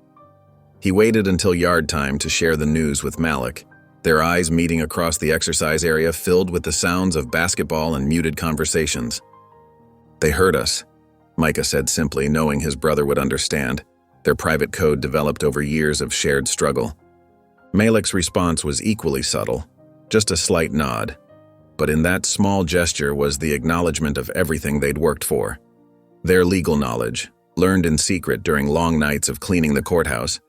He waited until yard time to share the news with Malik, their eyes meeting across the exercise area filled with the sounds of basketball and muted conversations. "They heard us," Micah said simply, knowing his brother would understand, their private code developed over years of shared struggle. Malik's response was equally subtle, just a slight nod. But in that small gesture was the acknowledgement of everything they'd worked for. Their legal knowledge, learned in secret during long nights of cleaning the courthouse,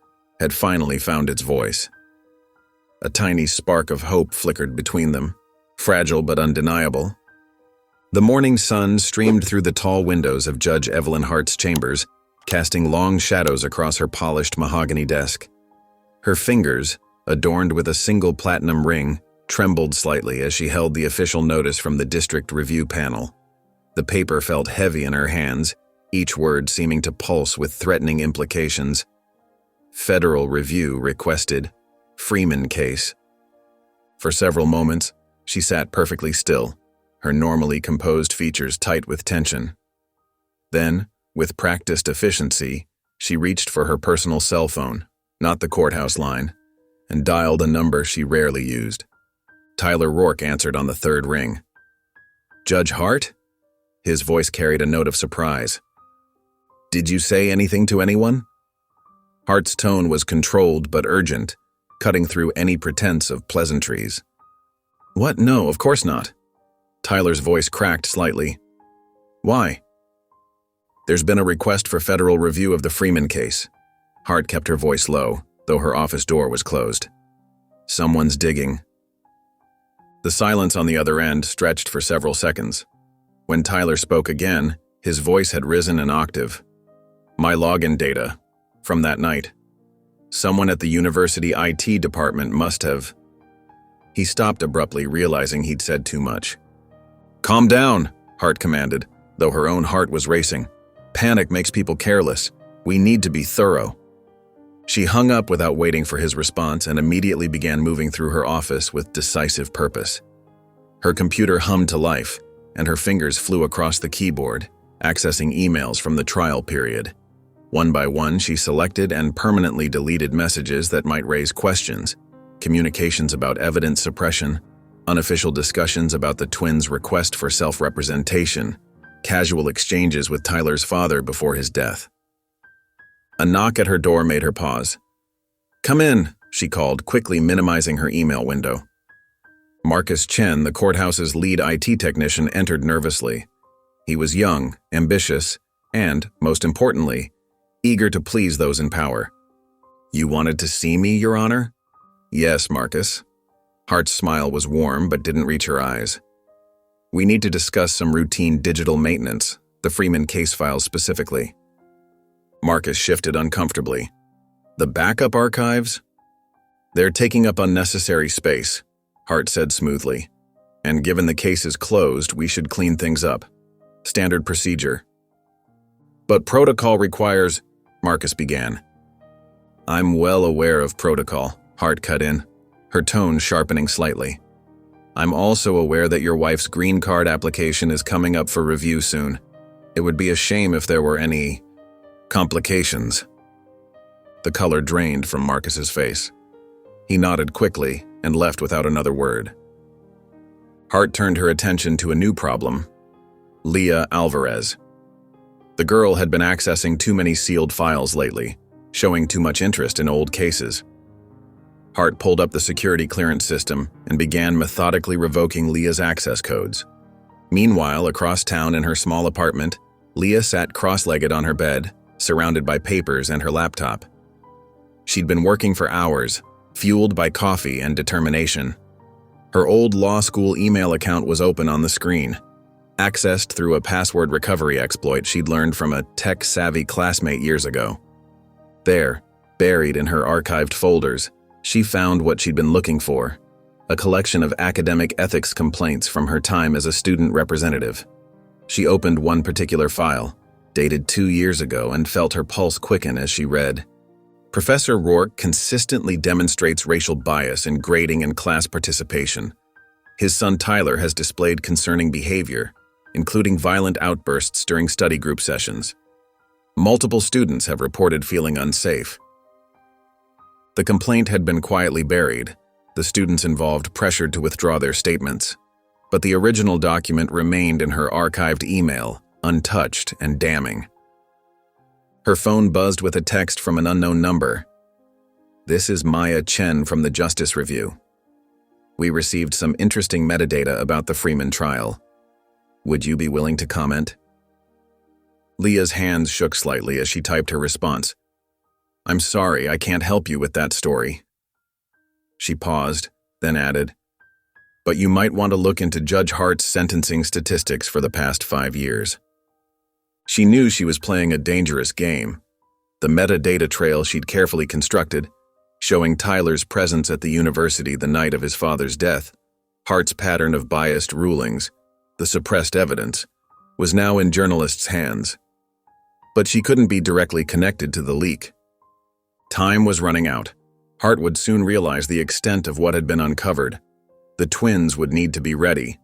had finally found its voice. A tiny spark of hope flickered between them, fragile but undeniable. The morning sun streamed through the tall windows of Judge Evelyn Hart's chambers, casting long shadows across her polished mahogany desk. Her fingers, adorned with a single platinum ring, trembled slightly as she held the official notice from the district review panel. The paper felt heavy in her hands, each word seeming to pulse with threatening implications. Federal review requested. Freeman case. For several moments, she sat perfectly still, her normally composed features tight with tension. Then, with practiced efficiency, she reached for her personal cell phone, not the courthouse line, and dialed a number she rarely used. Tyler Rourke answered on the third ring. "Judge Hart?" His voice carried a note of surprise. "Did you say anything to anyone?" Hart's tone was controlled but urgent, cutting through any pretense of pleasantries. "What? No, of course not." Tyler's voice cracked slightly. "Why?" "There's been a request for federal review of the Freeman case." Hart kept her voice low, though her office door was closed. "Someone's digging." The silence on the other end stretched for several seconds. When Tyler spoke again, his voice had risen an octave. "My login data. From that night. Someone at the university IT department must have..." He stopped abruptly, realizing he'd said too much. "Calm down," Hart commanded, though her own heart was racing. Panic makes people careless. We need to be thorough. She hung up without waiting for his response and immediately began moving through her office with decisive purpose. Her computer hummed to life, and her fingers flew across the keyboard, accessing emails from the trial period. One by one, she selected and permanently deleted messages that might raise questions, communications about evidence suppression, unofficial discussions about the twins' request for self-representation, casual exchanges with Tyler's father before his death. A knock at her door made her pause. "Come in," she called, quickly minimizing her email window. Marcus Chen, the courthouse's lead IT technician, entered nervously. He was young, ambitious, and, most importantly, eager to please those in power. "You wanted to see me, Your Honor?" "Yes, Marcus." Hart's smile was warm but didn't reach her eyes. "We need to discuss some routine digital maintenance, the Freeman case files specifically." Marcus shifted uncomfortably. "The backup archives?" "They're taking up unnecessary space," Hart said smoothly. "And given the case is closed, we should clean things up. Standard procedure." "But protocol requires," Marcus began. "I'm well aware of protocol," Hart cut in, her tone sharpening slightly. "I'm also aware that your wife's green card application is coming up for review soon. It would be a shame if there were any complications." The color drained from Marcus's face. He nodded quickly and left without another word. Hart turned her attention to a new problem: Leah Alvarez. The girl had been accessing too many sealed files lately, showing too much interest in old cases. Hart pulled up the security clearance system and began methodically revoking Leah's access codes. Meanwhile, across town in her small apartment, Leah sat cross-legged on her bed, surrounded by papers and her laptop. She'd been working for hours, fueled by coffee and determination. Her old law school email account was open on the screen, accessed through a password recovery exploit she'd learned from a tech-savvy classmate years ago. There, buried in her archived folders, she found what she'd been looking for: a collection of academic ethics complaints from her time as a student representative. She opened one particular file, dated 2 years ago, and felt her pulse quicken as she read. "Professor Rourke consistently demonstrates racial bias in grading and class participation. His son Tyler has displayed concerning behavior, including violent outbursts during study group sessions. Multiple students have reported feeling unsafe." The complaint had been quietly buried, the students involved pressured to withdraw their statements, but the original document remained in her archived email, untouched and damning. Her phone buzzed with a text from an unknown number. "This is Maya Chen from the Justice Review. We received some interesting metadata about the Freeman trial. Would you be willing to comment?" Leah's hands shook slightly as she typed her response. "I'm sorry, I can't help you with that story." She paused, then added, "But you might want to look into Judge Hart's sentencing statistics for the past 5 years. She knew she was playing a dangerous game. The metadata trail she'd carefully constructed, showing Tyler's presence at the university the night of his father's death, Hart's pattern of biased rulings, the suppressed evidence, was now in journalists' hands. But she couldn't be directly connected to the leak. Time was running out. Hart would soon realize the extent of what had been uncovered. The twins would need to be ready.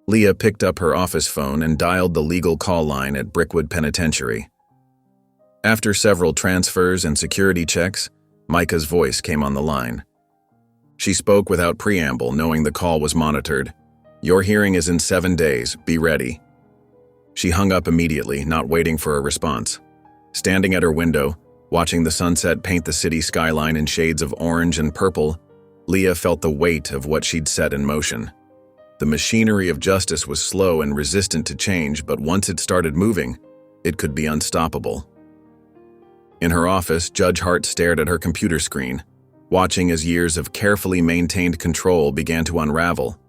Leah picked up her office phone and dialed the legal call line at Brickwood Penitentiary. After several transfers and security checks, Micah's voice came on the line. She spoke without preamble, knowing the call was monitored. "Your hearing is in 7 days. Be ready." She hung up immediately, not waiting for a response. Standing at her window, watching the sunset paint the city skyline in shades of orange and purple, Leah felt the weight of what she'd set in motion. The machinery of justice was slow and resistant to change, but once it started moving, it could be unstoppable. In her office, Judge Hart stared at her computer screen, watching as years of carefully maintained control began to unravel.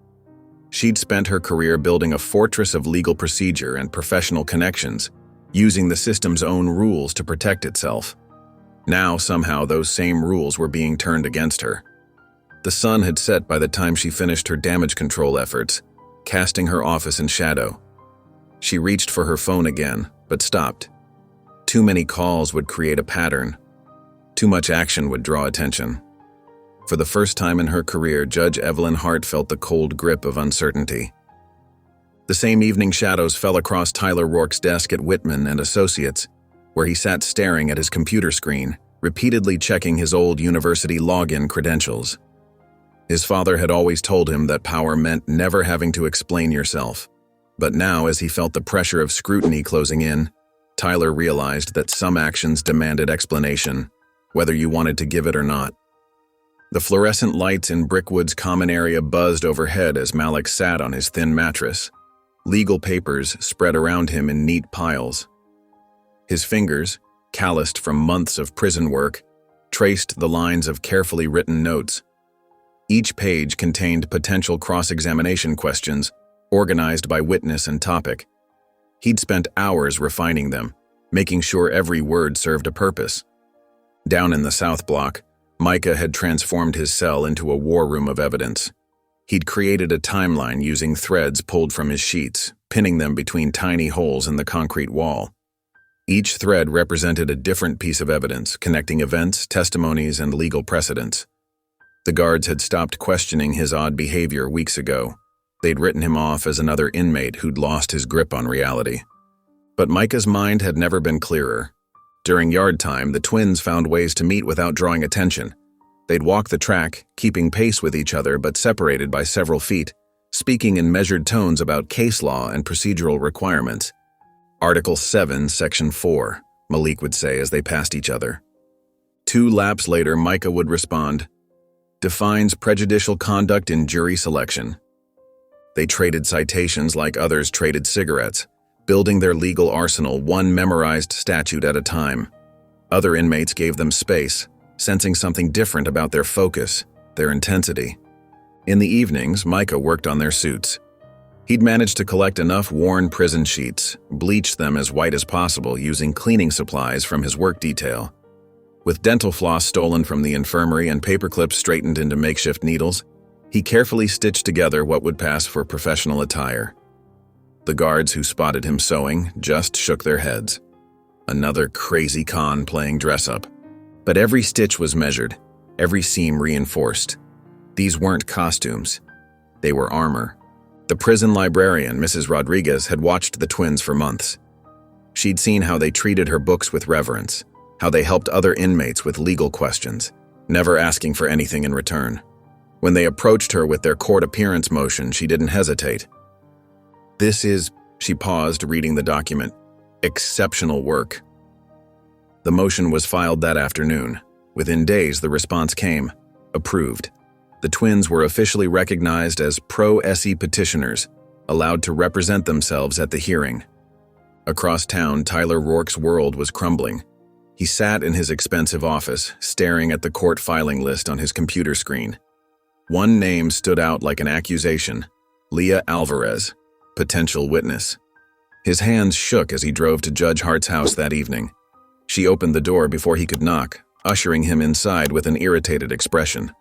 She'd spent her career building a fortress of legal procedure and professional connections, using the system's own rules to protect itself. Now, somehow, those same rules were being turned against her. The sun had set by the time she finished her damage control efforts, casting her office in shadow. She reached for her phone again, but stopped. Too many calls would create a pattern. Too much action would draw attention. For the first time in her career, Judge Evelyn Hart felt the cold grip of uncertainty. The same evening shadows fell across Tyler Rourke's desk at Whitman and Associates, where he sat staring at his computer screen, repeatedly checking his old university login credentials. His father had always told him that power meant never having to explain yourself. But now, as he felt the pressure of scrutiny closing in, Tyler realized that some actions demanded explanation, whether you wanted to give it or not. The fluorescent lights in Brickwood's common area buzzed overhead as Malik sat on his thin mattress. Legal papers spread around him in neat piles. His fingers, calloused from months of prison work, traced the lines of carefully written notes. Each page contained potential cross-examination questions, organized by witness and topic. He'd spent hours refining them, making sure every word served a purpose. Down in the South Block, Micah had transformed his cell into a war room of evidence. He'd created a timeline using threads pulled from his sheets, pinning them between tiny holes in the concrete wall. Each thread represented a different piece of evidence, connecting events, testimonies, and legal precedents. The guards had stopped questioning his odd behavior weeks ago. They'd written him off as another inmate who'd lost his grip on reality. But Micah's mind had never been clearer. During yard time, the twins found ways to meet without drawing attention. They'd walk the track, keeping pace with each other but separated by several feet, speaking in measured tones about case law and procedural requirements. Article 7, Section 4, Malik would say as they passed each other. 2 laps later, Micah would respond, defines prejudicial conduct in jury selection. They traded citations like others traded cigarettes, building their legal arsenal one memorized statute at a time. Other inmates gave them space, sensing something different about their focus, their intensity. In the evenings, Micah worked on their suits. He'd managed to collect enough worn prison sheets, bleached them as white as possible using cleaning supplies from his work detail. With dental floss stolen from the infirmary and paperclips straightened into makeshift needles, he carefully stitched together what would pass for professional attire. The guards who spotted him sewing just shook their heads. Another crazy con playing dress-up. But every stitch was measured, every seam reinforced. These weren't costumes. They were armor. The prison librarian, Mrs. Rodriguez, had watched the twins for months. She'd seen how they treated her books with reverence, how they helped other inmates with legal questions, never asking for anything in return. When they approached her with their court appearance motion, she didn't hesitate. This is, she paused, reading the document, exceptional work. The motion was filed that afternoon. Within days, the response came, approved. The twins were officially recognized as pro-SE petitioners, allowed to represent themselves at the hearing. Across town, Tyler Rourke's world was crumbling. He sat in his expensive office, staring at the court filing list on his computer screen. One name stood out like an accusation, Leah Alvarez, potential witness. His hands shook as he drove to Judge Hart's house that evening. She opened the door before he could knock, ushering him inside with an irritated expression.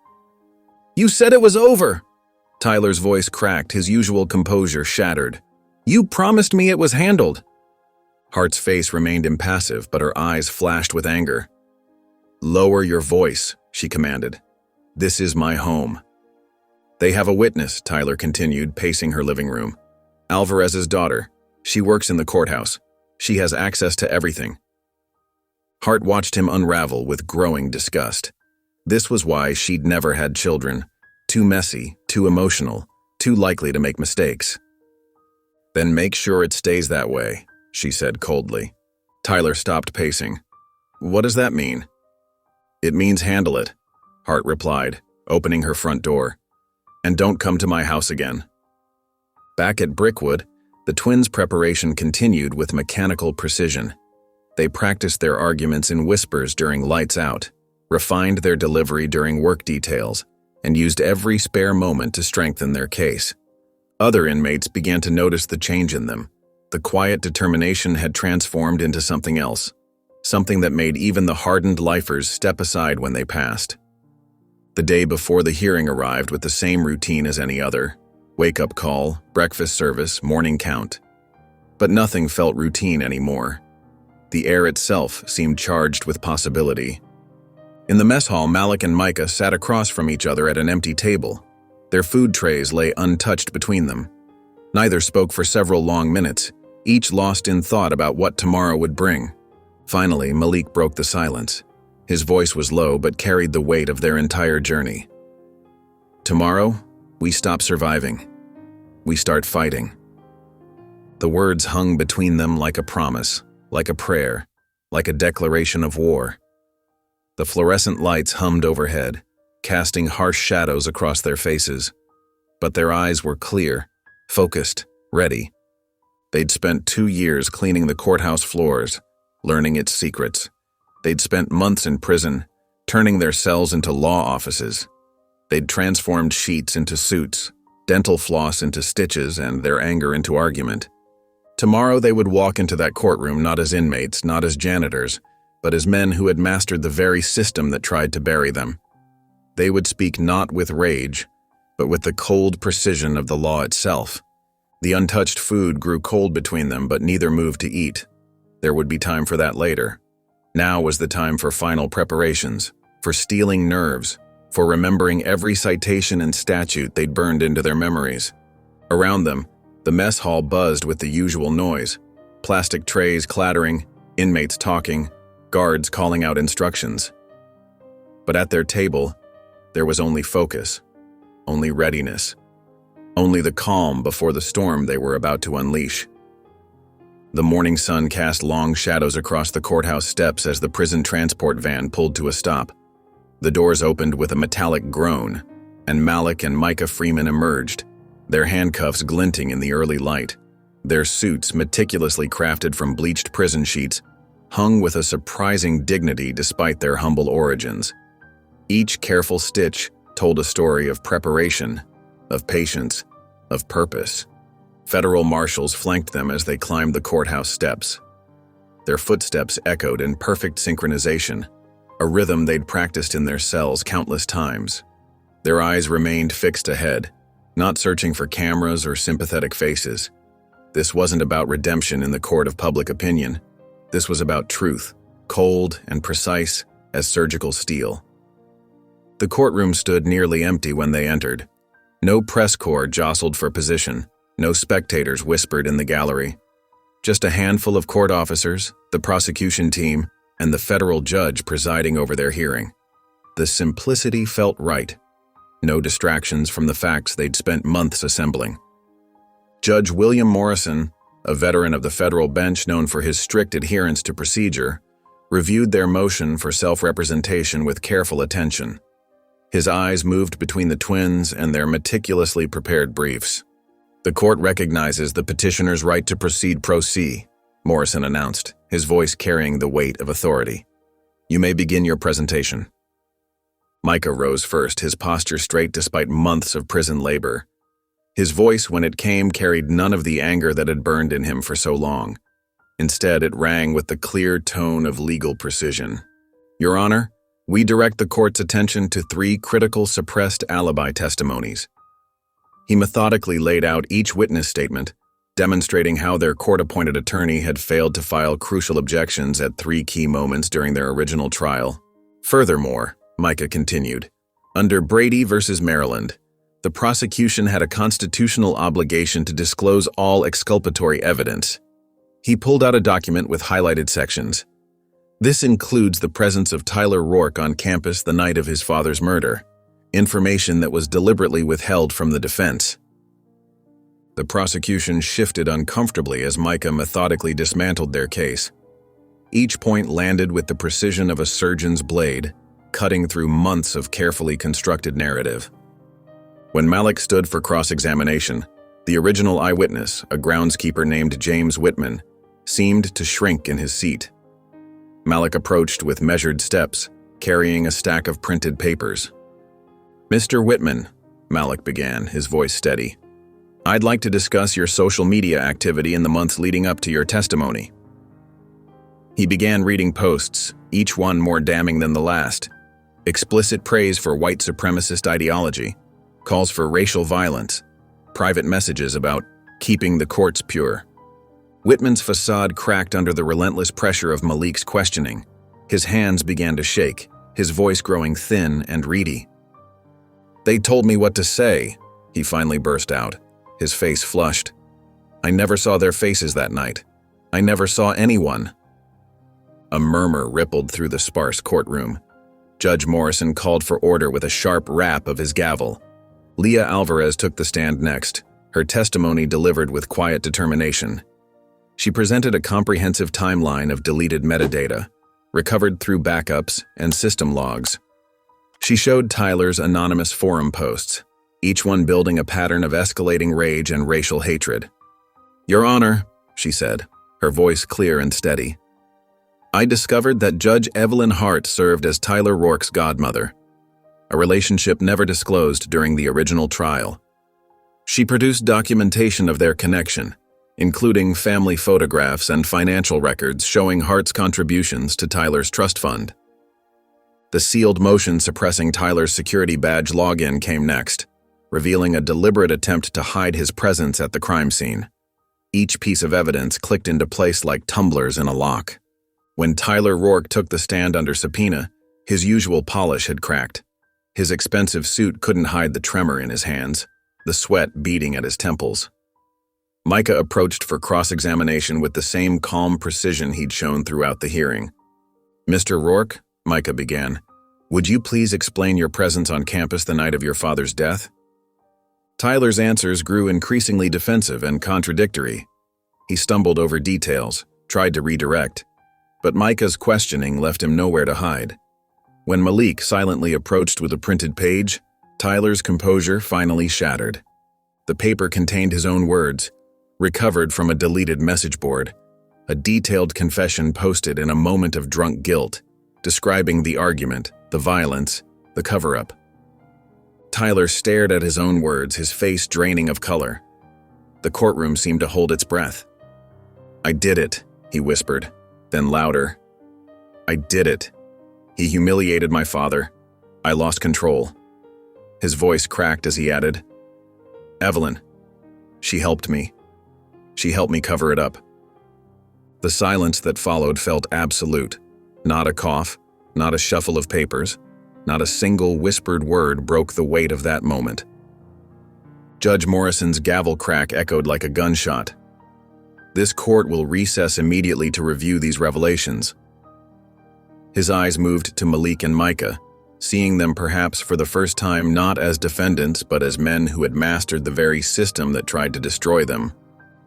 "You said it was over!" Tyler's voice cracked, his usual composure shattered. "You promised me it was handled!" Hart's face remained impassive, but her eyes flashed with anger. "Lower your voice," she commanded. "This is my home." "They have a witness," Tyler continued, pacing her living room. "Alvarez's daughter. She works in the courthouse. She has access to everything." Hart watched him unravel with growing disgust. This was why she'd never had children. Too messy, too emotional, too likely to make mistakes. "Then make sure it stays that way," she said coldly. Tyler stopped pacing. "What does that mean?" "It means handle it," Hart replied, opening her front door. "And don't come to my house again." Back at Brickwood, the twins' preparation continued with mechanical precision. They practiced their arguments in whispers during lights out, refined their delivery during work details, and used every spare moment to strengthen their case. Other inmates began to notice the change in them. The quiet determination had transformed into something else, something that made even the hardened lifers step aside when they passed. The day before the hearing arrived with the same routine as any other: wake-up call, breakfast service, morning count. But nothing felt routine anymore. The air itself seemed charged with possibility. In the mess hall, Malik and Micah sat across from each other at an empty table. Their food trays lay untouched between them. Neither spoke for several long minutes, each lost in thought about what tomorrow would bring. Finally, Malik broke the silence. His voice was low but carried the weight of their entire journey. Tomorrow, we stop surviving. We start fighting. The words hung between them like a promise, like a prayer, like a declaration of war. The fluorescent lights hummed overhead, casting harsh shadows across their faces. But their eyes were clear, focused, ready. They'd spent 2 years cleaning the courthouse floors, learning its secrets. They'd spent months in prison, turning their cells into law offices. They'd transformed sheets into suits, dental floss into stitches, and their anger into argument. Tomorrow they would walk into that courtroom not as inmates, not as janitors, but as men who had mastered the very system that tried to bury them. They would speak not with rage, but with the cold precision of the law itself. The untouched food grew cold between them, but neither moved to eat. There would be time for that later. Now was the time for final preparations, for steeling nerves, for remembering every citation and statute they'd burned into their memories. Around them, the mess hall buzzed with the usual noise: plastic trays clattering, inmates talking, guards calling out instructions. But at their table, there was only focus, only readiness, only the calm before the storm they were about to unleash. The morning sun cast long shadows across the courthouse steps as the prison transport van pulled to a stop. The doors opened with a metallic groan, and Malik and Micah Freeman emerged, their handcuffs glinting in the early light. Their suits, meticulously crafted from bleached prison sheets, hung with a surprising dignity despite their humble origins. Each careful stitch told a story of preparation, of patience, of purpose. Federal marshals flanked them as they climbed the courthouse steps. Their footsteps echoed in perfect synchronization, a rhythm they'd practiced in their cells countless times. Their eyes remained fixed ahead, not searching for cameras or sympathetic faces. This wasn't about redemption in the court of public opinion. This was about truth, cold and precise as surgical steel. The courtroom stood nearly empty when they entered. No press corps jostled for position. No spectators whispered in the gallery. Just a handful of court officers, the prosecution team, and the federal judge presiding over their hearing. The simplicity felt right. No distractions from the facts they'd spent months assembling. Judge William Morrison, a veteran of the federal bench known for his strict adherence to procedure, reviewed their motion for self-representation with careful attention. His eyes moved between the twins and their meticulously prepared briefs. "The court recognizes the petitioner's right to proceed pro se," Morrison announced, his voice carrying the weight of authority. "You may begin your presentation." Micah rose first, his posture straight despite months of prison labor. His voice, when it came, carried none of the anger that had burned in him for so long. Instead, it rang with the clear tone of legal precision. "Your Honor, we direct the court's attention to 3 critical suppressed alibi testimonies." He methodically laid out each witness statement, demonstrating how their court-appointed attorney had failed to file crucial objections at 3 key moments during their original trial. "Furthermore," Micah continued, "under Brady v. Maryland, the prosecution had a constitutional obligation to disclose all exculpatory evidence." He pulled out a document with highlighted sections. "This includes the presence of Tyler Rourke on campus the night of his father's murder, information that was deliberately withheld from the defense." The prosecution shifted uncomfortably as Micah methodically dismantled their case. Each point landed with the precision of a surgeon's blade, cutting through months of carefully constructed narrative. When Malik stood for cross-examination, the original eyewitness, a groundskeeper named James Whitman, seemed to shrink in his seat. Malik approached with measured steps, carrying a stack of printed papers. "Mr. Whitman," Malik began, his voice steady, "I'd like to discuss your social media activity in the months leading up to your testimony." He began reading posts, each one more damning than the last. Explicit praise for white supremacist ideology, calls for racial violence, private messages about keeping the courts pure. Whitman's facade cracked under the relentless pressure of Malik's questioning. His hands began to shake, his voice growing thin and reedy. "They told me what to say," he finally burst out, his face flushed. "I never saw their faces that night. I never saw anyone." A murmur rippled through the sparse courtroom. Judge Morrison called for order with a sharp rap of his gavel. Leah Alvarez took the stand next, her testimony delivered with quiet determination. She presented a comprehensive timeline of deleted metadata, recovered through backups and system logs. She showed Tyler's anonymous forum posts, each one building a pattern of escalating rage and racial hatred. "Your Honor," she said, her voice clear and steady, "I discovered that Judge Evelyn Hart served as Tyler Rourke's godmother, a relationship never disclosed during the original trial. She produced documentation of their connection, including family photographs and financial records showing Hart's contributions to Tyler's trust fund. The sealed motion suppressing Tyler's security badge login came next, revealing a deliberate attempt to hide his presence at the crime scene. Each piece of evidence clicked into place like tumblers in a lock. When Tyler Rourke took the stand under subpoena, his usual polish had cracked. His expensive suit couldn't hide the tremor in his hands, the sweat beading at his temples. Micah approached for cross-examination with the same calm precision he'd shown throughout the hearing. "Mr. Rourke," Micah began, "would you please explain your presence on campus the night of your father's death?" Tyler's answers grew increasingly defensive and contradictory. He stumbled over details, tried to redirect, but Micah's questioning left him nowhere to hide. When Malik silently approached with a printed page, Tyler's composure finally shattered. The paper contained his own words, recovered from a deleted message board, a detailed confession posted in a moment of drunk guilt, describing the argument, the violence, the cover-up. Tyler stared at his own words, his face draining of color. The courtroom seemed to hold its breath. "I did it," he whispered, then louder. "I did it. He humiliated my father. I lost control." His voice cracked as he added, "Evelyn, she helped me. She helped me cover it up." The silence that followed felt absolute. Not a cough, not a shuffle of papers, not a single whispered word broke the weight of that moment. Judge Morrison's gavel crack echoed like a gunshot. "This court will recess immediately to review these revelations." His eyes moved to Malik and Micah, seeing them perhaps for the first time not as defendants but as men who had mastered the very system that tried to destroy them.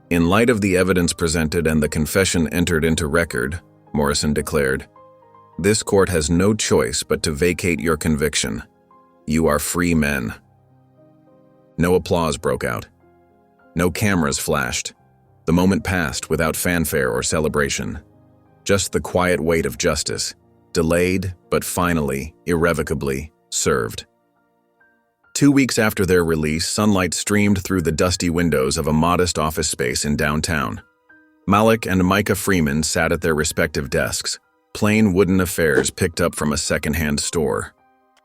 "In light of the evidence presented and the confession entered into record," Morrison declared, "this court has no choice but to vacate your conviction. You are free men." No applause broke out. No cameras flashed. The moment passed without fanfare or celebration. Just the quiet weight of justice, delayed but finally, irrevocably, served. 2 weeks after their release, sunlight streamed through the dusty windows of a modest office space in downtown. Malik and Micah Freeman sat at their respective desks, plain wooden affairs picked up from a secondhand store.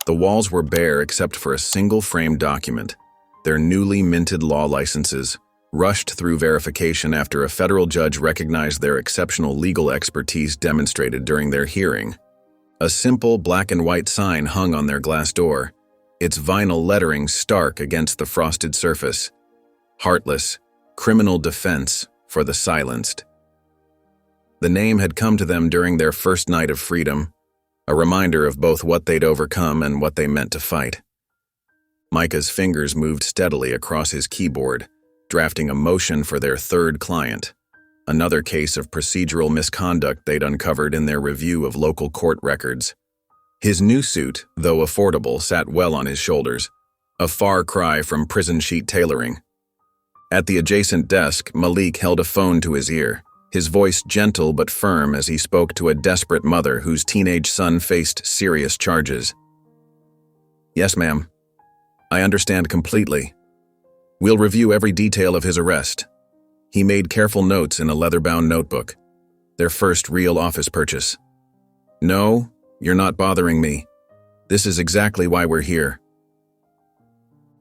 The walls were bare except for a single framed document, their newly minted law licenses, rushed through verification after a federal judge recognized their exceptional legal expertise demonstrated during their hearing. A simple black and white sign hung on their glass door, its vinyl lettering stark against the frosted surface. Heartless, criminal defense for the silenced. The name had come to them during their first night of freedom, a reminder of both what they'd overcome and what they meant to fight. Micah's fingers moved steadily across his keyboard, drafting a motion for their third client, another case of procedural misconduct they'd uncovered in their review of local court records. His new suit, though affordable, sat well on his shoulders, a far cry from prison sheet tailoring. At the adjacent desk, Malik held a phone to his ear, his voice gentle but firm as he spoke to a desperate mother whose teenage son faced serious charges. "Yes, ma'am. I understand completely. We'll review every detail of his arrest." He made careful notes in a leather-bound notebook, their first real office purchase. "No, you're not bothering me. This is exactly why we're here."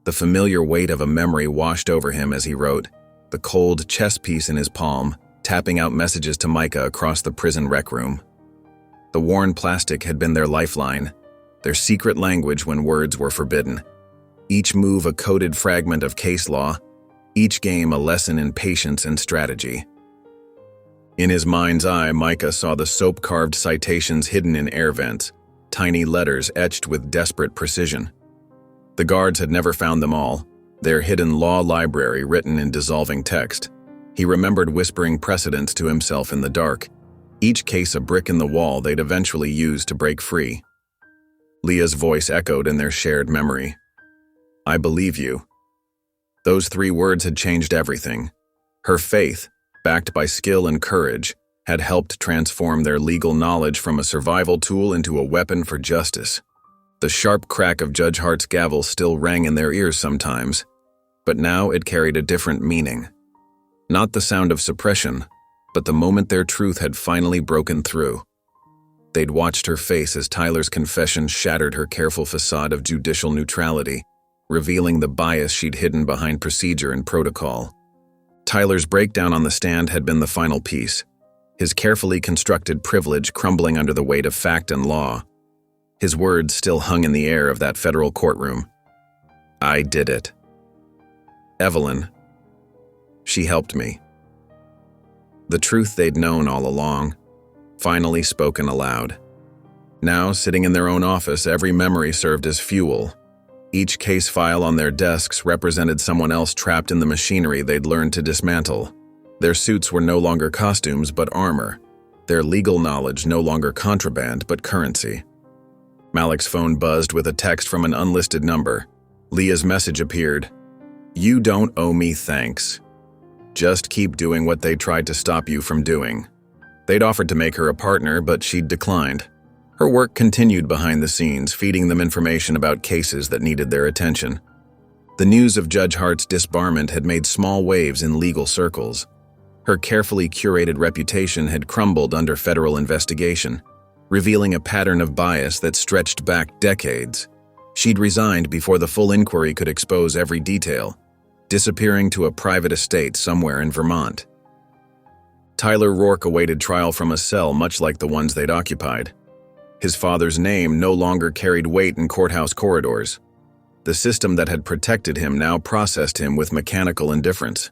The familiar weight of a memory washed over him as he wrote, the cold chess piece in his palm, tapping out messages to Micah across the prison rec room. The worn plastic had been their lifeline, their secret language when words were forbidden. Each move a coded fragment of case law, each game a lesson in patience and strategy. In his mind's eye, Micah saw the soap-carved citations hidden in air vents, tiny letters etched with desperate precision. The guards had never found them all, their hidden law library written in dissolving text. He remembered whispering precedents to himself in the dark, each case a brick in the wall they'd eventually use to break free. Leah's voice echoed in their shared memory. "I believe you." Those 3 words had changed everything. Her faith, backed by skill and courage, had helped transform their legal knowledge from a survival tool into a weapon for justice. The sharp crack of Judge Hart's gavel still rang in their ears sometimes, but now it carried a different meaning. Not the sound of suppression, but the moment their truth had finally broken through. They'd watched her face as Tyler's confession shattered her careful facade of judicial neutrality, revealing the bias she'd hidden behind procedure and protocol. Tyler's breakdown on the stand had been the final piece, his carefully constructed privilege crumbling under the weight of fact and law. His words still hung in the air of that federal courtroom. "I did it. Evelyn. She helped me." The truth they'd known all along, finally spoken aloud. Now, sitting in their own office, every memory served as fuel. Each case file on their desks represented someone else trapped in the machinery they'd learned to dismantle. Their suits were no longer costumes but armor, their legal knowledge no longer contraband but currency. Malik's phone buzzed with a text from an unlisted number. Leah's message appeared. "You don't owe me thanks. Just keep doing what they tried to stop you from doing." They'd offered to make her a partner, but she'd declined. Her work continued behind the scenes, feeding them information about cases that needed their attention. The news of Judge Hart's disbarment had made small waves in legal circles. Her carefully curated reputation had crumbled under federal investigation, revealing a pattern of bias that stretched back decades. She'd resigned before the full inquiry could expose every detail, disappearing to a private estate somewhere in Vermont. Tyler Rourke awaited trial from a cell much like the ones they'd occupied. His father's name no longer carried weight in courthouse corridors. The system that had protected him now processed him with mechanical indifference.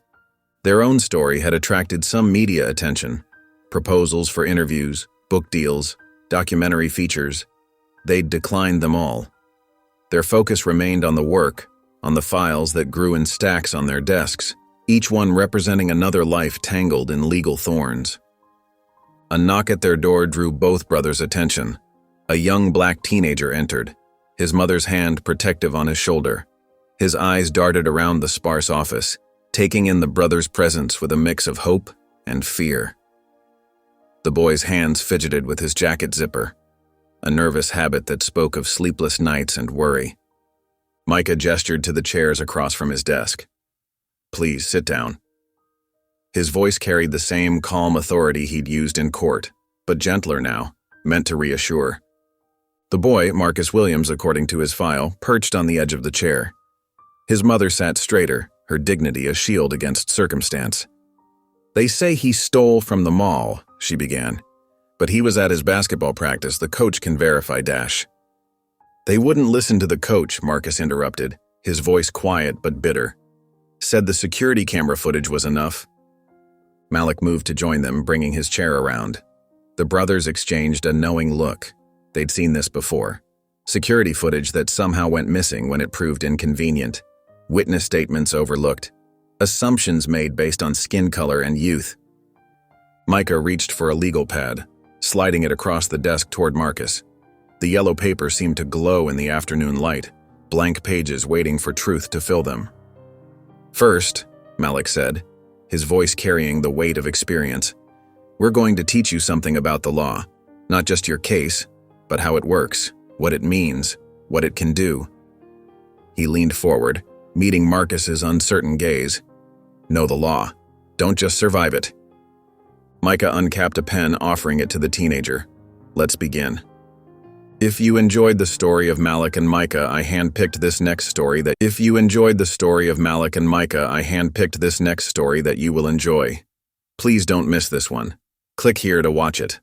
Their own story had attracted some media attention. Proposals for interviews, book deals, documentary features. They'd declined them all. Their focus remained on the work, on the files that grew in stacks on their desks, each one representing another life tangled in legal thorns. A knock at their door drew both brothers' attention. A young black teenager entered, his mother's hand protective on his shoulder. His eyes darted around the sparse office, taking in the brother's presence with a mix of hope and fear. The boy's hands fidgeted with his jacket zipper, a nervous habit that spoke of sleepless nights and worry. Micah gestured to the chairs across from his desk. "Please, sit down." His voice carried the same calm authority he'd used in court, but gentler now, meant to reassure. The boy, Marcus Williams according to his file, perched on the edge of the chair. His mother sat straighter, her dignity a shield against circumstance. "They say he stole from the mall," she began. "But he was at his basketball practice. The coach can verify dash." "They wouldn't listen to the coach," Marcus interrupted, his voice quiet but bitter. "Said the security camera footage was enough." Malik moved to join them, bringing his chair around. The brothers exchanged a knowing look. They'd seen this before. Security footage that somehow went missing when it proved inconvenient. Witness statements overlooked. Assumptions made based on skin color and youth. Micah reached for a legal pad, sliding it across the desk toward Marcus. The yellow paper seemed to glow in the afternoon light, blank pages waiting for truth to fill them. "First," Malik said, his voice carrying the weight of experience, "we're going to teach you something about the law. Not just your case, but how it works, what it means, what it can do." He leaned forward, meeting Marcus's uncertain gaze. "Know the law. Don't just survive it." Micah uncapped a pen, offering it to the teenager. "Let's begin. If you enjoyed the story of Malik and Micah, I handpicked this next story that you will enjoy." Please don't miss this one. Click here to watch it.